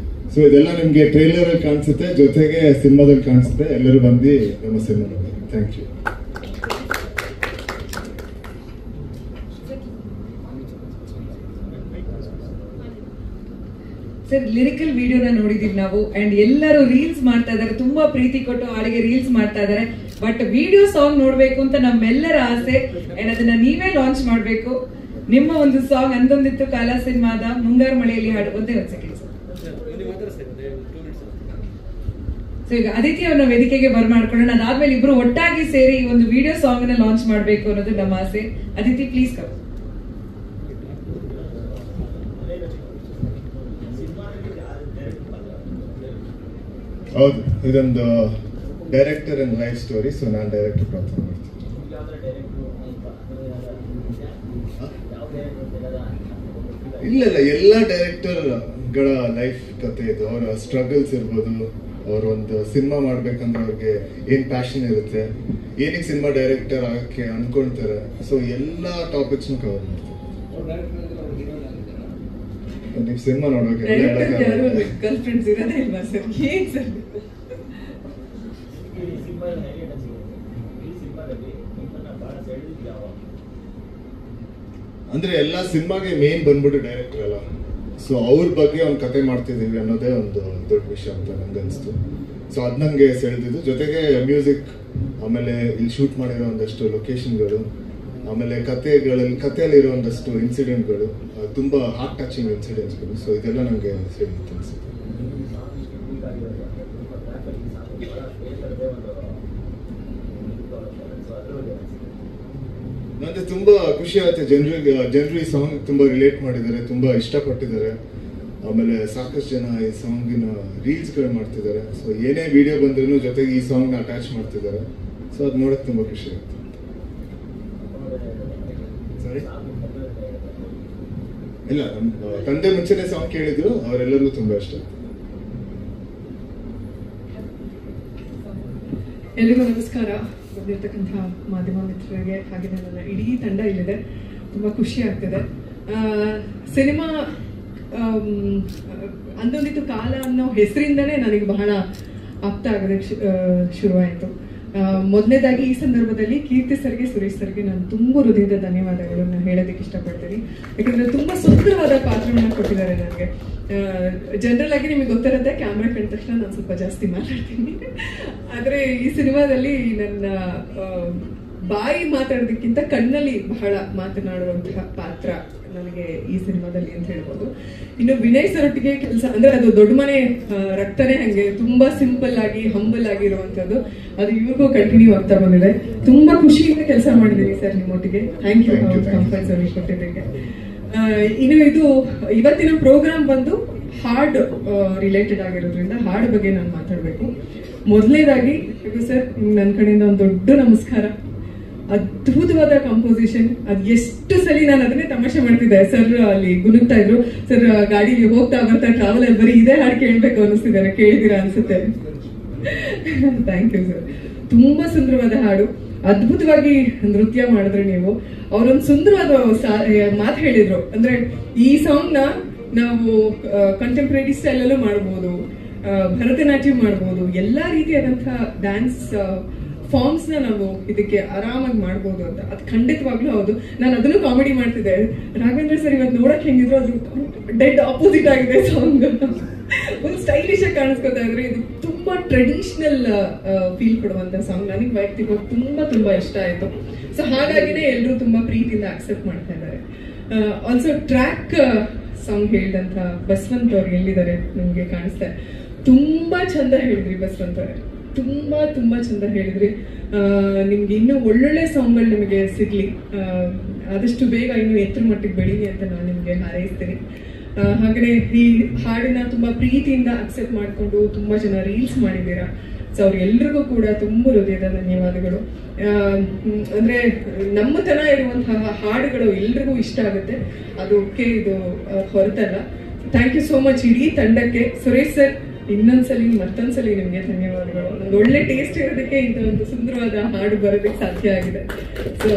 ಸೊ ಇದೆಲ್ಲ ನಿಮ್ಗೆ ಟ್ರೈಲರ್ ಅಲ್ಲಿ ಕಾಣಿಸುತ್ತೆ, ಜೊತೆಗೆ ಸಿನಿಮಾದಲ್ಲಿ ಕಾಣಿಸುತ್ತೆ. ಎಲ್ಲರೂ ಬಂದು ನಮ್ಮ ಸಿನಿಮಾ ನೋಡಿ. Thank you. ಸರ್, ಲಿರಿಕಲ್ ವಿಡಿಯೋನ ನೋಡಿದೀವಿ ನಾವು. ಅಂಡ್ ಎಲ್ಲರೂ ರೀಲ್ಸ್ ಮಾಡ್ತಾ ಇದಾರೆ, ತುಂಬಾ ಪ್ರೀತಿ ಕೊಟ್ಟು ಹಾಡಿಗೆ ರೀಲ್ಸ್ ಮಾಡ್ತಾ ಇದಾರೆ. ಬಟ್ ವಿಡಿಯೋ ಸಾಂಗ್ ನೋಡ್ಬೇಕು ಅಂತ ನಮ್ಮೆಲ್ಲರ ಆಸೆ. ಅಂಡ್ ಅದನ್ನ ನೀವೇ ಲಾಂಚ್ ಮಾಡ್ಬೇಕು. ನಿಮ್ಮ ಒಂದು ಸಾಂಗ್ ಅಂದೊಂದಿತ್ತು ಕಾಲ ಸಿನಿಮಾದ ಮುಂಗಾರು ಮಳೆಯಲ್ಲಿ ಹಾಡು ಒಂದೇ ಒಂದು ಸೆಕೆಂಡ್. ಸೊ ಈಗ ಅದಿತಿ ಅವ್ರನ್ನ ವೇದಿಕೆಗೆ ಬರ್ಮಾಡ್ಕೊಳ್ಳೋಣ. ಅದಾದ್ಮೇಲೆ ಇಬ್ರು ಒಟ್ಟಾಗಿ ಸೇರಿ ಈ ಒಂದು ವಿಡಿಯೋ ಸಾಂಗ್ ನ ಲಾಂಚ್ ಮಾಡ್ಬೇಕು ಅನ್ನೋದು ನಮ್ಮ ಆಸೆ. Aditi please come. ಹೌದು, ಇದೊಂದು director and life story. So ನಾನು ಡೈರೆಕ್ಟರ್ ಪ್ರಾರ್ಥನೆ ಮಾಡ್ತೀನಿ. ಇಲ್ಲ ಎಲ್ಲ ಡೈರೆಕ್ಟರ್ಗಳ ಲೈಫ್ ಕತೆ ಇದು. ಅವರ ಸ್ಟ್ರಗಲ್ಸ್ ಇರ್ಬೋದು, ಅವ್ರ ಒಂದು ಸಿನಿಮಾ ಮಾಡ್ಬೇಕಂದ್ರೆ ಅವ್ರಿಗೆ ಏನ್ ಪ್ಯಾಷನ್ ಇರುತ್ತೆ, ಏನಕ್ಕೆ ಸಿನಿಮಾ ಡೈರೆಕ್ಟರ್ ಆಗಕ್ಕೆ ಅನ್ಕೊಳ್ತಾರೆ, ಸೊ ಎಲ್ಲಾ ಟಾಪಿಕ್ಸ್ ಕವರ್ ಮಾಡ್ತಾರೆ. ನೀವು ಸಿನಿಮಾ ನೋಡ್ಬೇಕು. ಗರ್ಲ್ ಫ್ರೆಂಡ್ಸ್ ಇರೋದೇ ಇಲ್ವಾ ಸರ್? ಏನ್ ಸರ್ ಅಂದ್ರೆ ಎಲ್ಲಾ ಸಿನಿಮಾಗೆ ಮೇನ್ ಬಂದ್ಬಿಟ್ಟು ಡೈರೆಕ್ಟರ್ ಅಲ್ಲ, ಸೊ ಅವ್ರ ಬಗ್ಗೆ ಒಂದು ಕತೆ ಮಾಡ್ತಿದೀವಿ ಅನ್ನೋದೇ ಒಂದು ದೊಡ್ಡ ವಿಷಯ ಅಂತ ನನ್ಗನ್ಸ್ತು. ಸೊ ಅದ್ ನಂಗೆ ಸೆಳೆದಿದ್ದು. ಜೊತೆಗೆ ಮ್ಯೂಸಿಕ್, ಆಮೇಲೆ ಇಲ್ಲಿ ಶೂಟ್ ಮಾಡಿರೋ ಒಂದಷ್ಟು ಲೊಕೇಶನ್ಗಳು, ಆಮೇಲೆ ಕಥೆಯಲ್ಲಿ ಇರೋ ಒಂದಷ್ಟು ಇನ್ಸಿಡೆಂಟ್ಗಳು, ತುಂಬಾ ಹಾರ್ಟ್ ಟಚಿಂಗ್ ಇನ್ಸಿಡೆಂಟ್ಸ್ಗಳು. ಸೊ ಇದೆಲ್ಲ ನಂಗೆ ಸೆಳೆದಿತ್ತು ಅನ್ಸುತ್ತೆ. ನನಗೆ ತುಂಬಾ ಖುಷಿ ಆಯ್ತು. ಜನರು ಈ ಸಾಂಗ್ ತುಂಬಾ ರಿಲೇಟ್ ಮಾಡಿದ್ದಾರೆ, ತುಂಬಾ ಇಷ್ಟಪಟ್ಟಿದ್ದಾರೆ. ಆಮೇಲೆ ಸಾಕಷ್ಟು ಜನ ಈ ಸಾಂಗಿನ ರೀಲ್ಸ್ಗಳು ಮಾಡ್ತಿದ್ದಾರೆ. ಸೊ ಏನೇ ವಿಡಿಯೋ ಬಂದ್ರೂ ಜೊತೆಗೆ ಈ ಸಾಂಗ್ನ ಅಟ್ಯಾಚ್ ಮಾಡ್ತಿದ್ದಾರೆ. ಸೊ ಅದು ನೋಡಕ್ ತುಂಬಾ ಖುಷಿ ಆಯ್ತು. ಸರಿ, ಇಲ್ಲ, ನಮ್ಮ ತಂದೆ ಮುಂಚೆನೆ ಸಾಂಗ್ ಕೇಳಿದ್ರು, ಅವರೆಲ್ಲರಿಗೂ ತುಂಬಾ ಇಷ್ಟ ಆಯ್ತು. ಎಲ್ರಿಗೂ ನಮಸ್ಕಾರ. ಬಂದಿರ್ತಕ್ಕಂಥ ಮಾಧ್ಯಮ ಮಿತ್ರರಿಗೆ ಹಾಗೆ ನನ್ನ ಇಡೀ ತಂಡ ಇಲ್ಲಿದೆ. ತುಂಬ ಖುಷಿ ಆಗ್ತಿದೆ. ಸಿನಿಮಾ ಅಂದೊಂದಿತ್ತು ಕಾಲ ಅನ್ನೋ ಹೆಸರಿಂದನೇ ನನಗೆ ಬಹಳ ಆಪ್ತ ಆಗೋದಕ್ಕೆ ಶುರುವಾಯಿತು. ಮೊದಲನೇದಾಗಿ ಈ ಸಂದರ್ಭದಲ್ಲಿ ಕೀರ್ತಿ ಸರ್ಗೆ, ಸುರೇಶ್ ಸರ್ಗೆ ನಾನು ತುಂಬ ಹೃದಯದ ಧನ್ಯವಾದಗಳನ್ನು ಹೇಳೋದಕ್ಕೆ ಇಷ್ಟಪಡ್ತೀನಿ. ಯಾಕಂದರೆ ತುಂಬ ಸುಂದರವಾದ ಪಾತ್ರವನ್ನು ಕೊಟ್ಟಿದ್ದಾರೆ ನನಗೆ. ಜನರಲ್ ಆಗಿ ನಿಮಗೆ ಗೊತ್ತಿರುತ್ತೆ, ಕ್ಯಾಮ್ರಾ ಕಂಡ ತಕ್ಷಣ ನಾನು ಸ್ವಲ್ಪ ಜಾಸ್ತಿ ಮಾತಾಡ್ತೀನಿ. ಆದರೆ ಈ ಸಿನಿಮಾದಲ್ಲಿ ನನ್ನ ಬಾಯಿ ಮಾತಾಡೋದಕ್ಕಿಂತ ಕಣ್ಣಲ್ಲಿ ಬಹಳ ಮಾತನಾಡುವಂತಹ ಪಾತ್ರ ನನಗೆ ಈ ಸಿನಿಮಾದಲ್ಲಿ ಅಂತ ಹೇಳ್ಬೋದು. ಇನ್ನು ವಿನಯ್ ಸರೊಟ್ಟಿಗೆ ಕೆಲಸ ಅಂದ್ರೆ ಅದು ದೊಡ್ಡ ಮನೆ ರಕ್ತನೇ ಹಂಗೆ ತುಂಬಾ ಸಿಂಪಲ್ ಆಗಿ ಹಂಬಲ್ ಆಗಿರುವಂತದ್ದು, ಅದು ಇವ್ರಿಗೂ ಕಂಟಿನ್ಯೂ ಆಗ್ತಾ ಬಂದಿದೆ. ತುಂಬಾ ಖುಷಿಯಿಂದ ಕೆಲಸ ಮಾಡಿದ್ದೀನಿ ಸರ್ ನಿಮ್ಮೊಟ್ಟಿಗೆ. ಥ್ಯಾಂಕ್ ಯು ಕಂಫರ್ಟ್ ಸರ್ವಿಸ್ ಕೊಟ್ಟಿದ್ದಕ್ಕೆ. ಇನ್ನು ಇದು ಇವತ್ತಿನ ಪ್ರೋಗ್ರಾಮ್ ಬಂದು ಹಾಡ್ ರಿಲೇಟೆಡ್ ಆಗಿರೋದ್ರಿಂದ ಹಾಡ್ ಬಗ್ಗೆ ನಾನು ಮಾತಾಡಬೇಕು. ಮೊದಲನೇದಾಗಿ ಸರ್ ನನ್ನ ಕಡೆಯಿಂದ ಒಂದು ದೊಡ್ಡ ನಮಸ್ಕಾರ. ಅದ್ಭುತವಾದ ಕಂಪೋಸಿಷನ್. ಅದು ಎಷ್ಟು ಸಲಿ ನಾನು ಅದನ್ನೇ ತಮಾಷೆ ಮಾಡ್ತಿದ್ದೆ. ಸರ್ ಅಲ್ಲಿ ಗುನುಗ್ತಾ ಇದ್ರು, ಸರ್ ಗಾಡಿಲಿ ಹೋಗ್ತಾ ಬರ್ತಾ ಟ್ರಾವೆಲ್ ಅಲ್ಲಿ ಬರೀ ಇದೇ ಹಾಡು ಕೇಳ್ಬೇಕು ಅನಿಸ್ತಿದ್ದಾರೆ, ಕೇಳಿದಿರಾ ಅನ್ಸುತ್ತೆ. Thank you sir. ತುಂಬಾ ಸುಂದರವಾದ ಹಾಡು, ಅದ್ಭುತವಾಗಿ ನೃತ್ಯ ಮಾಡಿದ್ರಿ ನೀವು. ಅವರೊಂದು ಸುಂದರವಾದ ಮಾತು ಹೇಳಿದ್ರು, ಅಂದ್ರೆ ಈ ಸಾಂಗ್ ನ ನಾವು ಕಂಟೆಂಪ್ರರಿ ಸ್ಟೈಲ್ ಅಲ್ಲೂ ಮಾಡ್ಬೋದು, ಭರತನಾಟ್ಯ ಮಾಡ್ಬೋದು, ಎಲ್ಲಾ ರೀತಿಯಾದಂತಹ ಡ್ಯಾನ್ಸ್ ಫಾರ್ಮ್ಸ್ ನ ನಾವು ಇದಕ್ಕೆ ಆರಾಮಾಗಿ ಮಾಡ್ಬೋದು ಅಂತ. ಅದು ಖಂಡಿತವಾಗ್ಲೂ ಹೌದು. ನಾನು ಅದನ್ನು ಕಾಮಿಡಿ ಮಾಡ್ತಿದ್ದೆ. ರಾಘವೇಂದ್ರ ಸರ್ ಇವತ್ತು ನೋಡಕ್ ಹೆಂಗಿದ್ರು ಅದು ಡೆಡ್ ಆಪೋಸಿಟ್ ಆಗಿದೆ ಸಾಂಗ್. ಒಂದು ಸ್ಟೈಲಿಶ್ ಆಗಿ ಕಾಣಿಸ್ಕೊತಾ ಇದ್ರೆ ಇದು ತುಂಬಾ ಟ್ರೆಡಿಷನಲ್ ಫೀಲ್ ಕೊಡುವಂತ ಸಾಂಗ್. ನನಗೆ ವೈಯಕ್ತಿಕವಾಗಿ ತುಂಬಾ ತುಂಬಾ ಇಷ್ಟ ಆಯ್ತು. ಸೊ ಹಾಗಾಗಿನೇ ಎಲ್ಲರೂ ತುಂಬಾ ಪ್ರೀತಿಯಿಂದ ಆಕ್ಸೆಪ್ಟ್ ಮಾಡ್ತಾ ಇದ್ದಾರೆ. ಆಲ್ಸೋ ಟ್ರ್ಯಾಕ್ ಸಾಂಗ್ ಹೇಳಿದಂತ ಬಸವಂತ್ ಅವ್ರು ಎಲ್ಲಿದ್ದಾರೆ ನಿಮ್ಗೆ ಕಾಣಿಸ್ತಾರೆ. ತುಂಬಾ ಚಂದ ಹೇಳಿದ್ರಿ ಬಸವಂತ್ ಅವರೇ, ತುಂಬಾ ತುಂಬಾ ಚಂದ ಹೇಳಿದ್ರಿ. ನಿಮ್ಗೆ ಇನ್ನೂ ಒಳ್ಳೊಳ್ಳೆ ಸಾಂಗ್ಗಳು ನಿಮಗೆ ಸಿಗ್ಲಿ, ಆದಷ್ಟು ಬೇಗ ಇನ್ನೂ ಎತ್ತರ ಮಟ್ಟಿಗೆ ಬೆಳೀಲಿ ಅಂತ ನಾನು ನಿಮ್ಗೆ ಹಾರೈಸ್ತೀನಿ. ಹಾಗೆ ಈ ಹಾಡಿನ ತುಂಬಾ ಪ್ರೀತಿಯಿಂದ ಅಕ್ಸೆಪ್ಟ್ ಮಾಡ್ಕೊಂಡು ತುಂಬಾ ಜನ ರೀಲ್ಸ್ ಮಾಡಿದ್ದೀರಾ. ಸೊ ಅವ್ರೆಲ್ರಿಗೂ ಕೂಡ ತುಂಬ ಹೃದಯದ ಧನ್ಯವಾದಗಳು. ಅಂದ್ರೆ ನಮ್ಮತನ ಇರುವಂತಹ ಹಾಡುಗಳು ಎಲ್ರಿಗೂ ಇಷ್ಟ ಆಗುತ್ತೆ, ಅದಕ್ಕೆ ಇದು ಹೊರತಲ್ಲ. ಥ್ಯಾಂಕ್ ಯು ಸೋ ಮಚ್ ಇಡೀ ತಂಡಕ್ಕೆ. ಸುರೇಶ್ ಸರ್ ಇನ್ನೊಂದ್ಸಲಿ ಮತ್ತೊಂದ್ಸಲಿ ನಿಮ್ಗೆ ಧನ್ಯವಾದಗಳು. ಒಂದು ಒಳ್ಳೆ ಟೇಸ್ಟ್ ಇರೋದಕ್ಕೆ ಇಂಥ ಒಂದು ಸುಂದರವಾದ ಹಾಡು ಬರೋದಕ್ಕೆ ಸಾಧ್ಯ ಆಗಿದೆ. ಸೊ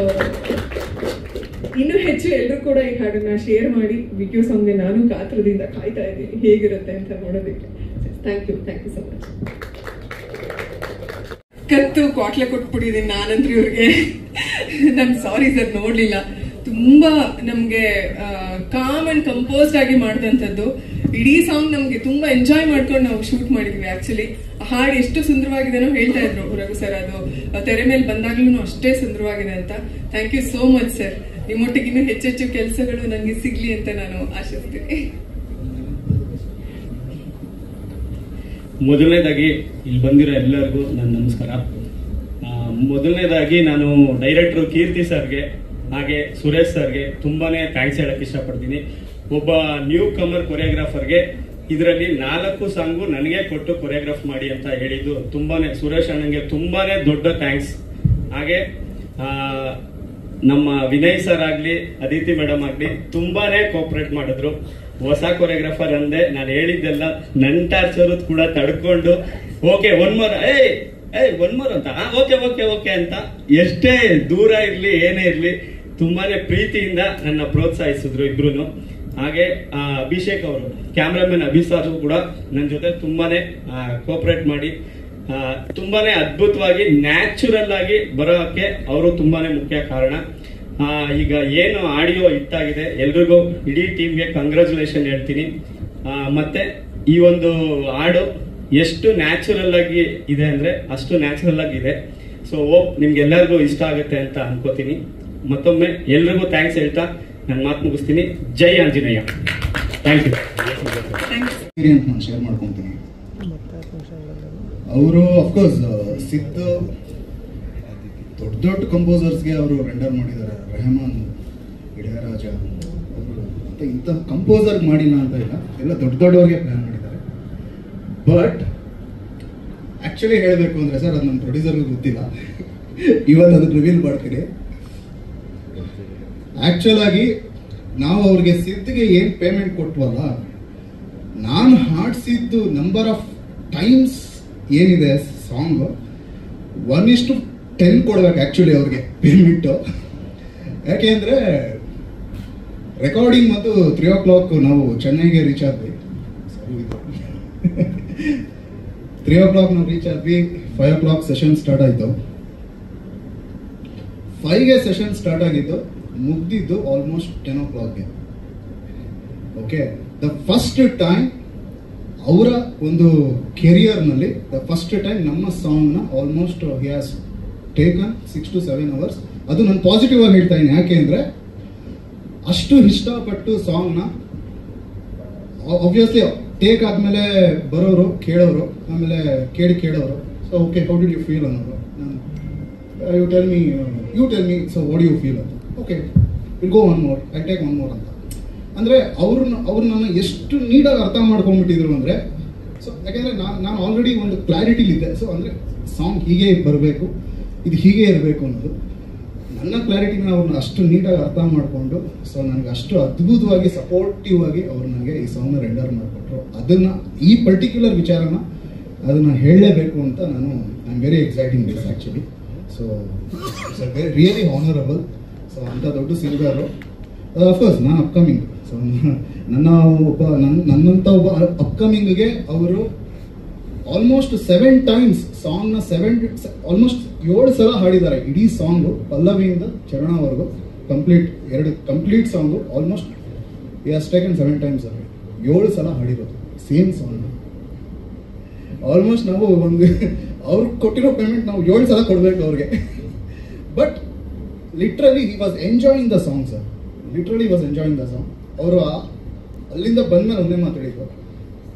ಇನ್ನೂ ಹೆಚ್ಚು ಎಲ್ಲರೂ ಕೂಡ ಈ ಹಾಡನ್ನ ಶೇರ್ ಮಾಡಿ ವಿಡಿಯೋ ಸಾಂಗ್ಗೆ ನಾನು ಕಾತರದಿಂದ ಕಾಯ್ತಾ ಇದ್ದೀನಿ ಹೇಗಿರುತ್ತೆ ಅಂತ ನೋಡೋದಕ್ಕೆ. Thank you so much. ಕತ್ತು ಕ್ವಾಟ್ಲೆ ಕೊಟ್ಬಿಟ್ಟಿದ್ದೀನಿ ನಾನಂದ್ರೆ ಇವ್ರಿಗೆ. ನಾನು ಸಾರಿ ಸರ್, ನೋಡ್ಲಿಲ್ಲ. ತುಂಬಾ ನಮ್ಗೆ ಕಾಮ್ ಅಂಡ್ ಕಂಪೋಸ್ಡ್ ಆಗಿ ಮಾಡಿದಂಥದ್ದು. ಇಡೀ ಸಾಂಗ್ ನಮ್ಗೆ ತುಂಬಾ ಎಂಜಾಯ್ ಮಾಡ್ಕೊಂಡು ನಾವು ಶೂಟ್ ಮಾಡಿದ್ವಿ. ಆಕ್ಚುಲಿ ಹಾಡು ಎಷ್ಟು ಸುಂದರವಾಗಿದೆನೋ ಹೇಳ್ತಾ ಇದ್ರು ರಘು ಸರ್, ಅದು ತೆರೆ ಮೇಲೆ ಬಂದಾಗ್ಲೂ ಅಷ್ಟೇ ಸುಂದರವಾಗಿದೆ ಅಂತ. Thank you so much sir. ನಿಮ್ಮೊಟ್ಟಿಗೆ ಇನ್ನೂ ಹೆಚ್ಚೆಚ್ಚು ಕೆಲಸಗಳು ನನಗೆ ಸಿಗ್ಲಿ ಅಂತ ನಾನು ಆಶಿಸ್ತೀನಿ. ಮೊದಲನೇದಾಗಿ ಇಲ್ಲಿ ಬಂದಿರೋ ಎಲ್ಲರಿಗೂ ನನ್ನ ನಮಸ್ಕಾರ. ಮೊದಲನೇದಾಗಿ ನಾನು ಡೈರೆಕ್ಟರ್ ಕೀರ್ತಿ ಸರ್ಗೆ ಹಾಗೆ ಸುರೇಶ್ ಸರ್ಗೆ ತುಂಬಾನೇ ಥ್ಯಾಂಕ್ಸ್ ಹೇಳಕ್ ಇಷ್ಟಪಡ್ತೀನಿ. ಒಬ್ಬ ನ್ಯೂ ಕಮರ್ ಕೊರಿಯೋಗ್ರಾಫರ್ಗೆ ಇದರಲ್ಲಿ 4 ಸಾಂಗು ನನಗೆ ಕೊಟ್ಟು ಕೊರಿಯೋಗ್ರಾಫ್ ಮಾಡಿ ಅಂತ ಹೇಳಿದ್ದು ತುಂಬಾನೇ ಸುರೇಶ್ ಅಣ್ಣಂಗೆ ತುಂಬಾನೇ ದೊಡ್ಡ ಥ್ಯಾಂಕ್ಸ್. ಹಾಗೆ ನಮ್ಮ ವಿನಯ್ ಸರ್ ಆಗ್ಲಿ ಅದಿತಿ ಮೇಡಮ್ ಆಗ್ಲಿ ತುಂಬಾನೇ ಕೋಆಪರೇಟ್ ಮಾಡಿದ್ರು. ಹೊಸ ಕೊರಿಯೋಗ್ರಾಫರ್ ಅಂದೆ, ನಾನು ಹೇಳಿದ್ದೆಲ್ಲ ನನ್ ಟಾರ್ಚರ್ ಕೂಡ ತಡ್ಕೊಂಡು okay one more one more ಅಂತ ಓಕೆ ಓಕೆ ಓಕೆ ಅಂತ ಎಷ್ಟೇ ದೂರ ಇರ್ಲಿ ಏನೇ ಇರ್ಲಿ ತುಂಬಾನೇ ಪ್ರೀತಿಯಿಂದ ನನ್ನ ಪ್ರೋತ್ಸಾಹಿಸಿದ್ರು ಇಬ್ರು. ಹಾಗೆ ಅಭಿಷೇಕ್ ಅವರು ಕ್ಯಾಮ್ರಾಮನ್ ಅಭಿಸಾರು ಕೂಡ ನನ್ನ ಜೊತೆ ತುಂಬಾನೇ ಕೋಆಪರೇಟ್ ಮಾಡಿ ತುಂಬಾನೇ ಅದ್ಭುತವಾಗಿ ನ್ಯಾಚುರಲ್ ಆಗಿ ಬರೋಕೆ ಅವರು ತುಂಬಾನೇ ಮುಖ್ಯ ಕಾರಣ. ಈಗ ಏನು ಆಡಿಯೋ ಹಿಟ್ಟಾಗಿದೆ, ಎಲ್ರಿಗೂ ಇಡೀ ಟೀಮ್ಗೆ ಕಂಗ್ರ್ಯಾಚುಲೇಷನ್ ಹೇಳ್ತೀನಿ. ಮತ್ತೆ ಈ ಒಂದು ಹಾಡು ಎಷ್ಟು ನ್ಯಾಚುರಲ್ ಆಗಿ ಇದೆ ಅಂದ್ರೆ ಅಷ್ಟು ನ್ಯಾಚುರಲ್ ಆಗಿದೆ. ಸೊ ನಿಮ್ಗೆಲ್ಲರಿಗೂ ಇಷ್ಟ ಆಗುತ್ತೆ ಅಂತ ಅನ್ಕೋತೀನಿ. ಮತ್ತೊಮ್ಮೆ ಎಲ್ರಿಗೂ ಥ್ಯಾಂಕ್ಸ್ ಹೇಳ್ತಾ ನಾನು ಮಾತು ಮುಗಿಸ್ತೀನಿ. ಜೈ ಆಂಜನೇಯ. Thank you. ನಾನು ಶೇರ್ ಮಾಡ್ಕೊಂತೀನಿ. ಅವರು ಅಫ್ಕೋರ್ಸ್ ಸಿದ್ಧ ದೊಡ್ಡ ದೊಡ್ಡ ಕಂಪೋಸರ್ಸ್ಗೆ ಅವರು ರೆಂಡರ್ ಮಾಡಿದ್ದಾರೆ. ರೆಹಮಾನ್, ಇಳೆಯರಾಜ ಅವರು ಅಂತ ಇಂಥ ಕಂಪೋಸರ್ ಮಾಡಿಲ್ಲ ಅಂತ ಇಲ್ಲ, ಎಲ್ಲ ದೊಡ್ಡ ದೊಡ್ಡವ್ರಿಗೆ ಪ್ಲಾನ್ ಮಾಡಿದ್ದಾರೆ. ಬಟ್ ಆಕ್ಚುಲಿ ಹೇಳಬೇಕು ಅಂದ್ರೆ ಸರ್, ಅದು ನಮ್ಮ ಪ್ರೊಡ್ಯೂಸರ್ಗೂ ಗೊತ್ತಿಲ್ಲ, ಇವತ್ತು ಅದಕ್ಕೆ ರಿವೀಲ್ ಮಾಡ್ತೀನಿ. ಆಕ್ಚುಲ್ ಆಗಿ ನಾವು ಅವ್ರಿಗೆ ಸಿದ್ಧಿಗೆ ಏನ್ ಪೇಮೆಂಟ್ ಕೊಟ್ವಲ್ಲ, ನಾನು ಹಾಡ್ಸಿದ್ದು ನಂಬರ್ ಆಫ್ ಟೈಮ್ಸ್ ಏನಿದೆ ಸಾಂಗ್ 1:10 ಕೊಡ್ಬೇಕು ಆಕ್ಚುಲಿ ಅವ್ರಿಗೆ ಪೇಮೆಂಟ್. ಯಾಕೆಂದ್ರೆ ರೆಕಾರ್ಡಿಂಗ್ ಮತ್ತು 3 o'clock ನಾವು ಚೆನ್ನೈಗೆ ರೀಚ್ ಆದ್ವಿ. 3 o'clock ನಾವು ರೀಚ್ ಆದ್ವಿ. 5 o'clock ಸೆಷನ್ ಸ್ಟಾರ್ಟ್ ಆಯ್ತು. 5ಗೆ ಸೆಷನ್ ಸ್ಟಾರ್ಟ್ ಆಗಿದ್ದು, ಮುಗ್ದಿದ್ದು ಆಲ್ಮೋಸ್ಟ್ 10 o'clockಗೆ. ಓಕೆ, ದ ಫಸ್ಟ್ ಟೈಮ್ ಅವರ ಒಂದು ಕೆರಿಯರ್ ನಲ್ಲಿ ದ ಫಸ್ಟ್ ಟೈಮ್ ನಮ್ಮ ಸಾಂಗ್ ನ almost he has taken 6 to 7 hours. ಅದು ನಾನು ಪಾಸಿಟಿವ್ ಆಗಿ ಹೇಳ್ತಾ ಇದ್ದೀನಿ. ಯಾಕೆ ಅಂದ್ರೆ ಅಷ್ಟು ಇಷ್ಟಪಟ್ಟು ಸಾಂಗ್ ನ ಆಬ್ವಿಯಸ್ಲಿ ಟೇಕ್ ಆದ್ಮೇಲೆ ಬರೋರು ಕೇಳೋರು, ಆಮೇಲೆ ಕೇಳೋರು. So okay, how did you feel ಅನ್ನೋರು. You tell me so what you feel ಅಂತ. Okay, will go one more, I take one more ಅಂತ. ಅಂದ್ರೆ ಅವ್ರು ನನ್ನ ಎಷ್ಟು ನೀಟಾಗಿ ಅರ್ಥ ಮಾಡ್ಕೊಂಡ್ಬಿಟ್ಟಿದ್ರು ಅಂದ್ರೆ, ಸೊ ಯಾಕಂದ್ರೆ ನಾನು ಆಲ್ರೆಡಿ ಒಂದು ಕ್ಲಾರಿಟಿಲಿದ್ದೆ. ಸೊ ಅಂದ್ರೆ ಸಾಂಗ್ ಹೀಗೆ ಬರಬೇಕು, ಇದು ಹೀಗೆ ಇರಬೇಕು ಅನ್ನೋದು ನನ್ನ ಕ್ಲಾರಿಟಿನ ಅವ್ರನ್ನ ಅಷ್ಟು ನೀಟಾಗಿ ಅರ್ಥ ಮಾಡಿಕೊಂಡು, ಸೊ ನನಗೆ ಅಷ್ಟು ಅದ್ಭುತವಾಗಿ ಸಪೋರ್ಟಿವ್ ಆಗಿ ಅವ್ರು ನನಗೆ ಈ ಸಾಂಗ್ನ ರೆಂಡರ್ ಮಾಡಿಕೊಟ್ರು. ಅದನ್ನ ಈ ಪರ್ಟಿಕ್ಯುಲರ್ ವಿಚಾರನ ಅದನ್ನ ಹೇಳಲೇಬೇಕು ಅಂತ ನಾನು I am very exciting this actually. So really honourable. So ಅಂಥ ದೊಡ್ಡ ಸಿಂಗರು ಅಫ್ಕೋರ್ಸ್ ನಾನು ಅಪ್ಕಮಿಂಗ್. ಸೊ ನನ್ನಂತ ಒಬ್ಬ ಅಪ್ಕಮಿಂಗ್ಗೆ ಅವರು ಆಲ್ಮೋಸ್ಟ್ 7 times ಸಾಂಗ್ನ ಆಲ್ಮೋಸ್ಟ್ 7 ಸಲ ಹಾಡಿದ್ದಾರೆ. ಇಡೀ ಸಾಂಗು ಪಲ್ಲವಿಯಿಂದ ಚರಣವರೆಗೂ complete song almost he has taken 7 times. 7 ಸಲ ಹಾಡಿರೋದು ಸೇಮ್ ಸಾಂಗ್. ಆಲ್ಮೋಸ್ಟ್ ನಾವು ಅವ್ರಿಗೆ ಕೊಟ್ಟಿರೋ ಪೇಮೆಂಟ್ ನಾವು 7 ಸಲ ಕೊಡ್ಬೇಕು ಅವ್ರಿಗೆ. But literally he was enjoying the song sir. Literally was enjoying the song. ಅವರು ಅಲ್ಲಿಂದ ಬಂದ್ಮೇಲೆ ಒಂದೇ ಮಾತು ಹೇಳಿದ್ರು,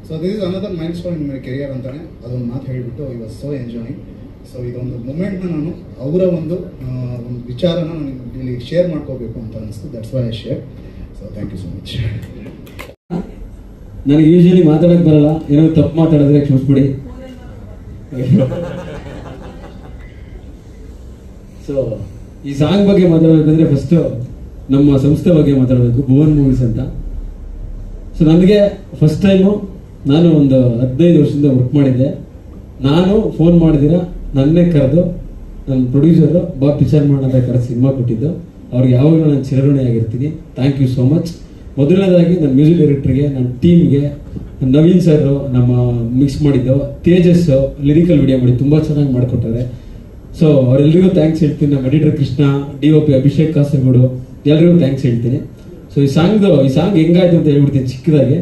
so this is another milestone in my career ಅಂತಾನೆ ಅದೊಂದು ಮಾತು ಹೇಳಿಬಿಟ್ಟು I was so enjoying. So ಇದೊಂದು ಮೂಮೆಂಟ್ನ ನಾನು ಅವರ ಒಂದು ವಿಚಾರನ ನಾನು ಇಲ್ಲಿ ಶೇರ್ ಮಾಡ್ಕೋಬೇಕು ಅಂತ ಅನಿಸ್ತು. That's why I share. So thank you so much. ನನಗೆ ಯೂಶಲಿ ಮಾತಾಡೋಕೆ ಬರಲ್ಲ, ಏನೋ ತಪ್ಪು ಮಾತಾಡಿದ್ರೆ ಕ್ಷಮಿಸ್ಬಿಡಿ. ಸೊ ಈ ಸಾಂಗ್ ಬಗ್ಗೆ ಮಾತಾಡಬೇಕಂದ್ರೆ ಫಸ್ಟ್ ನಮ್ಮ ಸಂಸ್ಥೆ ಬಗ್ಗೆ ಮಾತಾಡಬೇಕು, ಭುವನ್ ಮೂವೀಸ್ ಅಂತ. ಸೊ ನನಗೆ ಫಸ್ಟ್ ಟೈಮು ನಾನು ಒಂದು 15 ವರ್ಷದಿಂದ ವರ್ಕ್ ಮಾಡಿದ್ದೆ. ನಾನು ಫೋನ್ ಮಾಡಿದಿರ ನನ್ನೇ ಕರೆದು ನನ್ನ ಪ್ರೊಡ್ಯೂಸರು ಬಾ ಪಿಕ್ಚರ್ ಮಾಡೋಂತ ಕರೆದು ಸಿನಿಮಾ ಕೊಟ್ಟಿದ್ದು. ಅವ್ರಿಗೆ ಯಾವಾಗಲೂ ನಾನು ಚಿರಋಣಿ ಆಗಿರ್ತೀನಿ. Thank you so much. ಮೊದಲನೇದಾಗಿ ನನ್ನ ಮ್ಯೂಸಿಕ್ ಡೈರೆಕ್ಟರ್ಗೆ, ನನ್ನ ಟೀಮ್ಗೆ, ನವೀನ್ ಸರ್ ನಮ್ಮ ಮಿಕ್ಸ್ ಮಾಡಿದ್ದು, ತೇಜಸ್ ಲಿರಿಕಲ್ ವಿಡಿಯೋ ಮಾಡಿ ತುಂಬ ಚೆನ್ನಾಗಿ ಮಾಡಿಕೊಟ್ಟಾರೆ. ಸೊ ಅವರೆಲ್ಲರಿಗೂ ಥ್ಯಾಂಕ್ಸ್ ಹೇಳ್ತೀನಿ. ನಮ್ಮ ಎಡಿಟರ್ ಕೃಷ್ಣ, DOP ಅಭಿಷೇಕ್ ಕಾಸರಗೋಡು, ಎಲ್ರಿಗೂ ಥ್ಯಾಂಕ್ಸ್ ಹೇಳ್ತೀನಿ. ಸೊ ಈ ಸಾಂಗ್ ಹೆಂಗಾಯ್ತು ಅಂತ ಹೇಳ್ಬಿಡ್ತೀನಿ ಚಿಕ್ಕದಾಗಿ.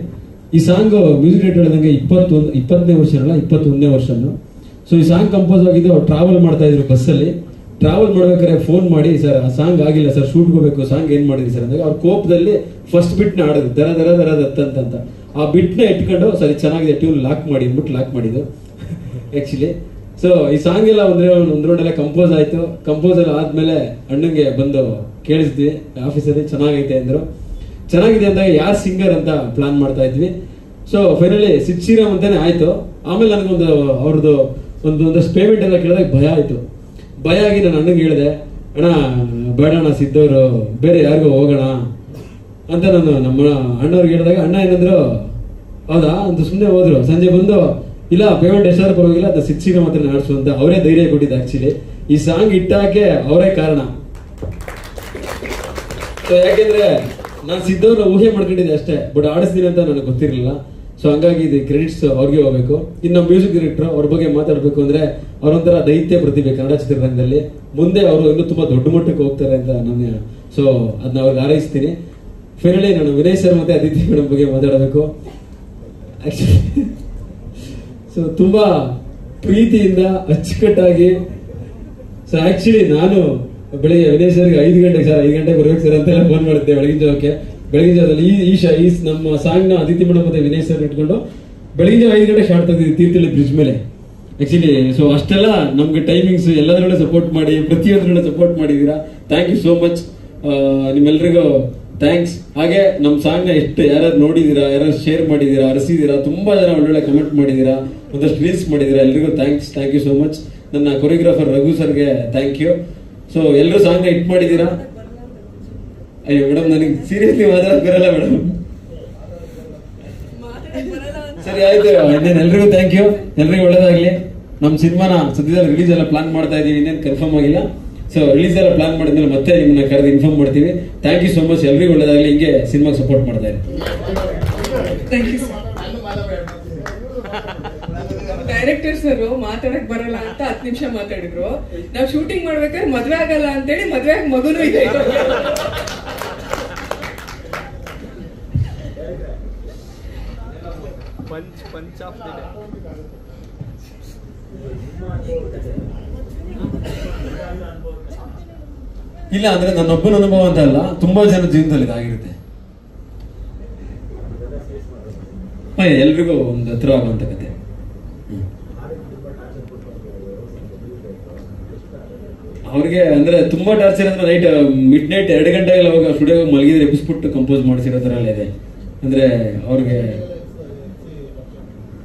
ಈ ಸಾಂಗ್ ಮ್ಯೂಸಿಕ್ ಡೈರೆಕ್ಟರ್ ಹೇಳಿದಂಗೆ 20ನೇ ವರ್ಷ ಅಲ್ಲ 21ನೇ ವರ್ಷನು. ಸೊ ಈ ಸಾಂಗ್ ಕಂಪೋಸ್ ಆಗಿದ್ದು ಅವ್ರು ಟ್ರಾವೆಲ್ ಮಾಡ್ತಾ ಇದ್ರು ಬಸ್ಸಲ್ಲಿ. ಟ್ರಾವೆಲ್ ಮಾಡ್ಬೇಕಾದ್ರೆ ಫೋನ್ ಮಾಡಿ, ಸರ್ ಆ ಸಾಂಗ್ ಆಗಿಲ್ಲ ಸರ್, ಶೂಟ್ ಹೋಗ್ಬೇಕು, ಸಾಂಗ್ ಏನ್ ಮಾಡಿದ್ರಿ ಸರ್ ಅಂದಾಗ ಅವ್ರ ಕೋಪದಲ್ಲಿ ಫಸ್ಟ್ ಬಿಟ್ನ ಆಡೋದು ದರ ದರ ದರ ದತ್ತಂತ. ಆ ಬಿಟ್ನ ಇಟ್ಕೊಂಡು ಸರಿ ಚೆನ್ನಾಗಿದೆ ಟ್ಯೂನ್ ಲಾಕ್ ಮಾಡಿ ಅಂದ್ಬಿಟ್ಟು ಲಾಕ್ ಮಾಡಿದ್ದು ಆಕ್ಚುಲಿ. ಸೊ ಈ ಸಾಂಗ್ ಎಲ್ಲ ಒಂದ್ ರೌಂಡ್ ಎಲ್ಲ ಕಂಪೋಸ್ ಆಯ್ತು. ಕಂಪೋಸರ್ ಆದ್ಮೇಲೆ ಅಣ್ಣಂಗೆ ಬಂದು ಕೇಳಿಸ್ದ್ವಿ ಆಫೀಸಲ್ಲಿ, ಚೆನ್ನಾಗೈತೆ ಅಂದ್ರು. ಚೆನ್ನಾಗಿದೆ ಅಂದಾಗ ಯಾರು ಸಿಂಗರ್ ಅಂತ ಪ್ಲಾನ್ ಮಾಡ್ತಾ ಇದ್ವಿ. ಸೊ ಫೈನಲಿ ಸಿದ್ ಶ್ರೀರಾಮ್ ಅಂತಾನೆ ಆಯ್ತು. ಆಮೇಲೆ ನನಗೊಂದು ಅವ್ರದ್ದು ಒಂದಷ್ಟು ಪೇಮೆಂಟ್ ಎಲ್ಲ ಕೇಳಿದಾಗ ಭಯ ಆಯ್ತು. ಭಯ ಆಗಿ ನಾನು ಅಣ್ಣಂಗೆ ಹೇಳಿದೆ, ಅಣ್ಣ ಬೇಡಣ ಸಿದ್ದವರು ಬೇರೆ ಯಾರಿಗೋ ಹೋಗೋಣ ಅಂತ ನಾನು ನಮ್ಮ ಅಣ್ಣವ್ರಿಗೆ ಹೇಳಿದಾಗ ಅಣ್ಣ ಏನಂದ್ರು ಹೌದಾ ಅಂತ ಸುಮ್ಮನೆ ಹೋದ್ರು. ಸಂಜೆ ಬಂದು ಇಲ್ಲ ಪೇಮೆಂಟ್ ಎಷ್ಟಾದ್ರೂ ಪರವಾಗಿಲ್ಲ ಅದು 6 ಮಾತ್ರ ನಡೆಸು ಅಂತ ಅವರೇ ಧೈರ್ಯ ಕೊಟ್ಟಿದ್ದು. ಆಕ್ಚುಲಿ ಈ ಸಾಂಗ್ ಇಟ್ಟಾಕೆ ಅವರೇ ಕಾರಣ. ಯಾಕೆಂದ್ರೆ ನಾನು ಸಿದ್ದವ್ರನ್ನ ಊಹೆ ಮಾಡ್ಕೊಂಡಿದ್ದೆ ಅಷ್ಟೇ, ಬಟ್ ಆಡಿಸ್ತೀನಿ ಅಂತ ನನಗೆ ಗೊತ್ತಿರಲಿಲ್ಲ. ಸೊ ಹಂಗಾಗಿ ಇದು ಕ್ರೆಡಿಟ್ಸ್ ಅವ್ರಿಗೆ ಹೋಗ್ಬೇಕು. ಇನ್ನು ಮ್ಯೂಸಿಕ್ ಡೈರೆಕ್ಟರ್ ಅವ್ರ ಬಗ್ಗೆ ಮಾತಾಡ್ಬೇಕು ಅಂದ್ರೆ ಅವರೊಂಥರ ದೈತ್ಯ ಪ್ರತಿಭೆ ಕನ್ನಡ ಚಿತ್ರರಂಗದಲ್ಲಿ. ಮುಂದೆ ಅವರು ಇನ್ನೂ ತುಂಬಾ ದೊಡ್ಡ ಮಟ್ಟಕ್ಕೆ ಹೋಗ್ತಾರೆ ಅಂತ ನಾನು ಸೊ ಅದನ್ನ ಅವ್ರಿಗೆ ಹಾರೈಸ್ತೀನಿ. ಫೈನಲಿ ನಾನು ವಿನಯ್ ಸರ್ ಮತ್ತೆ ಅದಿತಿ ಮೇಡಮ್ ಬಗ್ಗೆ ಮಾತಾಡಬೇಕು. ಸೊ ತುಂಬಾ ಪ್ರೀತಿಯಿಂದ ಅಚ್ಚುಕಟ್ಟಾಗಿ ಸೊ ಆಕ್ಚುಲಿ ನಾನು ಬೆಳಿಗ್ಗೆ ವಿನಯ್ ಸರ್ಗೆ 5 ಗಂಟೆಗೆ ಸರ್ 5 ಗಂಟೆಗೆ ಬರ್ಬೇಕು ಸರ್ ಅಂತೆಲ್ಲ ಫೋನ್ ಮಾಡಿದ್ದೆ ಬೆಳಗಿನ ಜಾವಕ್ಕೆ. ಬೆಳಗಿನ ಜಾವದಲ್ಲಿ ಈ ನಮ್ಮ ಸಾಂಗ್ ನ ಅದಿತಿ ಮೇಡಮ್ ಮತ್ತೆ ವಿನಯ್ ಸರ್ ಇಟ್ಕೊಂಡು ಬೆಳಗಿನ ಜಾವ 5 ಗಂಟೆ ಶಾರ್ಟ್ ತೆಗೆದಿದ್ವಿ ತೀರ್ಥಹಳ್ಳಿ ಬ್ರಿಡ್ಜ್ ಮೇಲೆ. ಆಕ್ಚುಲಿ ಸೊ ಅಷ್ಟೆಲ್ಲ ನಮ್ಗೆ ಟೈಮಿಂಗ್ಸ್ ಎಲ್ಲದರಲ್ಲೂ ಸಪೋರ್ಟ್ ಮಾಡಿ ಪ್ರತಿಯೊಂದರಲ್ಲೂ ಸಪೋರ್ಟ್ ಮಾಡಿದೀರಾ. Thank you so much. ನಿಮ್ಮೆಲ್ಲರಿಗೂ ಥ್ಯಾಂಕ್ಸ್. ಹಾಗೆ ನಮ್ಮ ಸಾಂಗ್ ನ ಎಷ್ಟು ಯಾರು ನೋಡಿದೀರಾ, ಯಾರು ಶೇರ್ ಮಾಡಿದೀರಾ, ಅರಸಿದೀರಾ, ತುಂಬಾ ಜನ ಒಳ್ಳೊಳ್ಳೆ ಕಮೆಂಟ್ ಮಾಡಿದೀರಾ, ಒಂದಷ್ಟು ರೀಲ್ಸ್ ಮಾಡಿದೀರಾ. ಎಲ್ರಿಗೂ thanks. Thank you so much. ನನ್ನ ಕೊರಿಯೋಗ್ರಾಫರ್ ರಘು ಸರ್ಗೆ ಥ್ಯಾಂಕ್ ಯು. ಸೊ ಎಲ್ಲರೂ ಸಾಂಗ್ ನ ಹಿಟ್ ಮಾಡಿದೀರಾ. ಅಯ್ಯೋ ಮೇಡಮ್ ನನಗೆ ಸೀರಿಯಸ್ಲಿ ಮಾತಾಡಕ್ ಬರಲ್ಲ ಮೇಡಮ್. ಸರಿ ಆಯ್ತು, ಇನ್ನೇನು ಎಲ್ರಿಗೂ ಥ್ಯಾಂಕ್ ಯು. ಎಲ್ರಿಗೂ ಒಳ್ಳೇದಾಗ್ಲಿ. ನಮ್ಮ ಸಿನಿಮಾನ ಸದ್ಯದಲ್ಲಿ ರಿಲೀಸ್ ಎಲ್ಲ ಪ್ಲಾನ್ ಮಾಡ್ತಾ ಇದೀವಿ, ಇನ್ನೇನು ಕನ್ಫರ್ಮ್ ಆಗಿಲ್ಲ. ಸೊ ರಿಲೀಸ್ ಎಲ್ಲ ಪ್ಲಾನ್ ಮಾಡಿದ್ಮೇಲೆ ಮತ್ತೆ ನಿಮ್ಮನ್ನ ಕರೆದು ಇನ್ಫಾರ್ಮ್ ಮಾಡ್ತೀವಿ. Thank you so much. ಎಲ್ರಿಗೂ ಒಳ್ಳೇದಾಗ್ಲಿ. ಹಿಂಗೆ ಸಿನಿಮಾಗೆ ಸಪೋರ್ಟ್ ಮಾಡ್ತಾ ಇರಿ. ಡೈರೆಕ್ಟರ್ ಸರ್ ಮಾತಾಡಕ್ ಬರಲ್ಲ ಅಂತ 10 ನಿಮಿಷ ಮಾತಾಡಿದ್ರು. ನಾವ್ ಶೂಟಿಂಗ್ ಮಾಡ್ಬೇಕಾದ್ರೆ ಮದ್ವೆ ಆಗಲ್ಲ ಅಂತೇಳಿ ಮದ್ವೆ ಆಗಿ ಮಗುನು ಇದೆ. ಇಲ್ಲ ಅಂದ್ರೆ ನನ್ನೊಬ್ಬನ ಅನುಭವ ಅಂತ ಅಲ್ಲ, ತುಂಬಾ ಜನ ಜೀವನದಲ್ಲಿ ಇದಾಗಿರುತ್ತೆ. ಎಲ್ರಿಗೂ ಒಂದು ಹತ್ರ ಆಗುವಂತ ಕತೆ. ಅವ್ರಿಗೆ ಅಂದ್ರೆ ತುಂಬಾ ಟಾರ್ಚರ್ ಅಂದ್ರೆ ನೈಟ್ ಮಿಡ್ ನೈಟ್ 2 ಗಂಟೆಗೆಲ್ಲ ಹೋಗಿ ಸ್ಟುಡಿಯೋ ಮಲಗಿದ್ರೆ ಎಬ್ಬಿಸ್ಬಿಟ್ಟು ಕಂಪೋಸ್ ಮಾಡಿಸಿರೋ ತರ ಎಲ್ಲ ಇದೆ. ಅಂದ್ರೆ ಅವ್ರಿಗೆ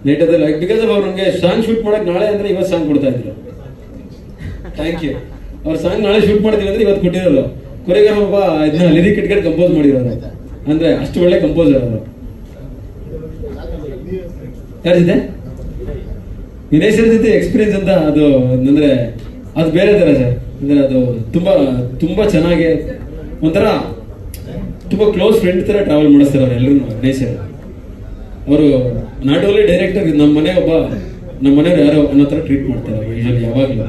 ನೈಟ್ ಅದಲ್ಲಿ ಬಿಕಾಸ್ ಅವ್ರು ನಮ್ಗೆ ಸಾಂಗ್ ಶೂಟ್ ಮಾಡಕ್ ನಾಳೆ ಅಂದ್ರೆ ಇವತ್ತು ಸಾಂಗ್ ಕೊಡ್ತಾ ಇದ್ರು. Thank you. ಅವ್ರ ಸಾಂಗ್ ನಾಳೆ ಶೂಟ್ ಮಾಡ್ತೀವಿ ಅಂದ್ರೆ ಇವತ್ತು ಕೊಟ್ಟಿರೋರು. ಕೊರಿಯೋಗ್ರಾಫರ್ ಒಬ್ಬ ಇದನ್ನ ಲಿರಿಕ್ ಇಟ್ಕೊಂಡು ಕಂಪೋಸ್ ಮಾಡಿರೋರು. ಅಂದ್ರೆ ಅಷ್ಟು ಒಳ್ಳೆ ಕಂಪೋಸರ್ ಅವರು. ಯಾರ ಜೊತೆ ವಿನಯ್ ಸರ್ ಜೊತೆ ಎಕ್ಸ್ಪೀರಿಯನ್ಸ್ ಅಂತ ಅದು ಅಂದ್ರೆ ಅದು ಬೇರೆ ತರ ಸರ್. ಅಂದ್ರೆ ಅದು ತುಂಬಾ ತುಂಬಾ ಚೆನ್ನಾಗಿ ಒಂಥರ ತುಂಬಾ ಕ್ಲೋಸ್ ಫ್ರೆಂಡ್ ತರ ಟ್ರಾವೆಲ್ ಮಾಡಿಸ್ತಾರೆ ಅವ್ರು ಎಲ್ಲರೂ. ವಿನಯ್ ಸರ್ ಅವರು ನಾಟ್ ಓನ್ಲಿ ಡೈರೆಕ್ಟರ್, ನಮ್ಮ ಮನೆಯವ್ರು ಯಾರೋ ಅನ್ನೋ ತರ ಟ್ರೀಟ್ ಮಾಡ್ತಾರೆ ಅವ್ರು ಯೂಶಲಿ ಯಾವಾಗ್ಲೂ.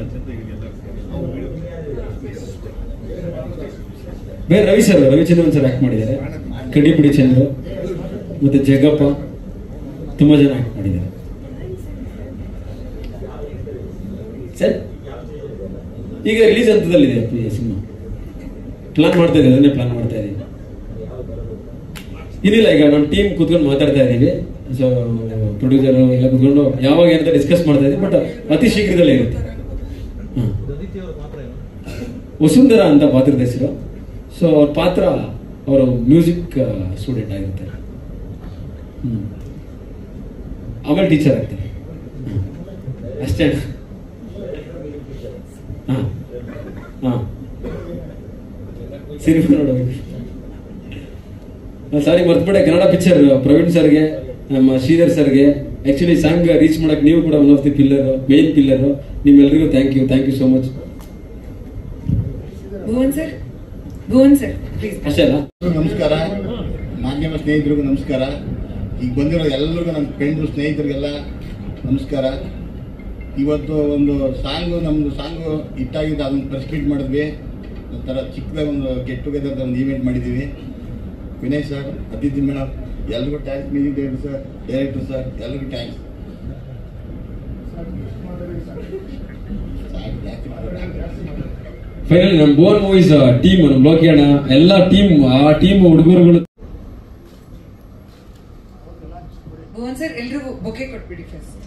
ಬೇರೆ ರವಿಚಂದ್ರನ್ ಸರ್ ಆಕ್ಟ್ ಮಾಡಿದ್ದಾರೆ. ಕಡಿಪಿಡಿ ಚಂದ್ರು ಮತ್ತೆ ಜಗಪ್ಪ ತುಂಬಾ ಜನ ಆಕ್ಟ್ ಮಾಡಿದ್ದಾರೆ ಸರ್. ಈಗ ರಿಲೀಸ್ ಹಂತದಲ್ಲಿದೆ ಸಿನಿಮಾ. ಪ್ಲಾನ್ ಮಾಡ್ತಾ ಇದ್ದೀವಿ, ಅದನ್ನೇ ಪ್ಲಾನ್ ಮಾಡ್ತಾ ಇದೀವಿ. ಇನ್ನಿಲ್ಲ, ಈಗ ನಮ್ಮ ಟೀಮ್ ಕೂತ್ಕೊಂಡು ಮಾತಾಡ್ತಾ ಇದೀವಿ. ಸೊ ಪ್ರೊಡ್ಯೂಸರ್ ಎಲ್ಲ ಕೂತ್ಕೊಂಡು ಯಾವಾಗ ಏನಂತ ಡಿಸ್ಕಸ್ ಮಾಡ್ತಾ ಇದೀವಿ. ಬಟ್ ಅತಿ ಶೀಘ್ರದಲ್ಲೇ ಇರುತ್ತೆ. ವಸುಂಧರ ಅಂತ ಪಾತ್ರದ ಹೆಸರು. ಸೊ ಅವ್ರ ಪಾತ್ರ ಅವರು ಮ್ಯೂಸಿಕ್ ಸ್ಟೂಡೆಂಟ್ ಆಗಿರ್ತಾರೆ, ಆಮೇಲೆ ಟೀಚರ್ ಆಗ್ತಾರೆ ಅಷ್ಟೇ. ಸಿನಿಮಾ ನೋಡಬೇಕು. ಸಾರಿ ಮರ್ತ್ಬಿಟ್ಟೆ. ಕನ್ನಡ ಪಿಕ್ಚರ್ ಪ್ರವೀಣ್ ಸರ್ಗೆ, ನಮ್ಮ ಶ್ರೀಧರ್ ಸರ್ಗೆ ಆಕ್ಚುಲಿ ಸಾಂಗ್ ರೀಚ್ ಮಾಡಕ್ ನೀವು ಕೂಡ one of the pillar, main pillar. ನಿಮ್ಮೆಲ್ಲರಿಗೂ ಥ್ಯಾಂಕ್ ಯು ಸೋ ಮಚ್. ಅಷ್ಟೇ ಅಲ್ಲ. ನಮಸ್ಕಾರ. ಮಾಧ್ಯಮ ಸ್ನೇಹಿತರಿಗೂ ನಮಸ್ಕಾರ. ಈಗ ಬಂದಿರೋ ಎಲ್ಲರಿಗೂ ನನ್ನ ಫ್ರೆಂಡ್ರು ಸ್ನೇಹಿತರಿಗೆಲ್ಲ ನಮಸ್ಕಾರ. ಇವತ್ತು ಒಂದು ನಮ್ದು ಸಾಂಗು ಹಿಟ್ಟಾಗಿದ್ದು, ಅದನ್ನು ಪ್ರೆಸ್ ಮೀಟ್ ಮಾಡಿದ್ವಿ. ಒಂಥರ ಚಿಕ್ಕದಾಗ ಒಂದು ಗೆಟ್ ಟುಗೆದರ್ ಒಂದು ಈವೆಂಟ್ ಮಾಡಿದ್ದೀವಿ. ವಿನಯ್ ಸರ್, ಅದಿತಿ ಮೇಡಮ್ ಎಲ್ರಿಗೂ ಥ್ಯಾಂಕ್ಸ್. ಮ್ಯೂಸಿಕ್ ಡೈರೆಕ್ಟರ್ ಸರ್ ಎಲ್ರಿಗೂ ಥ್ಯಾಂಕ್ಸ್. ಫೈನಲಿ ನಮ್ಮ ಬೋರ್ ಮೂವೀಸ್ ಟೀಮ್, ನಮ್ಮ ಲೋಕಿಯಣ್ಣ ಎಲ್ಲ ಟೀಮ್, ಆ ಟೀಮ್ ಹುಡುಗರುಗಳು. ಭುವನ್ ಸರ್ ಎಲ್ರಿಗೂ ಬೊಕೆ ಕೊಟ್ಬಿಡಿ ಫಸ್ಟ್.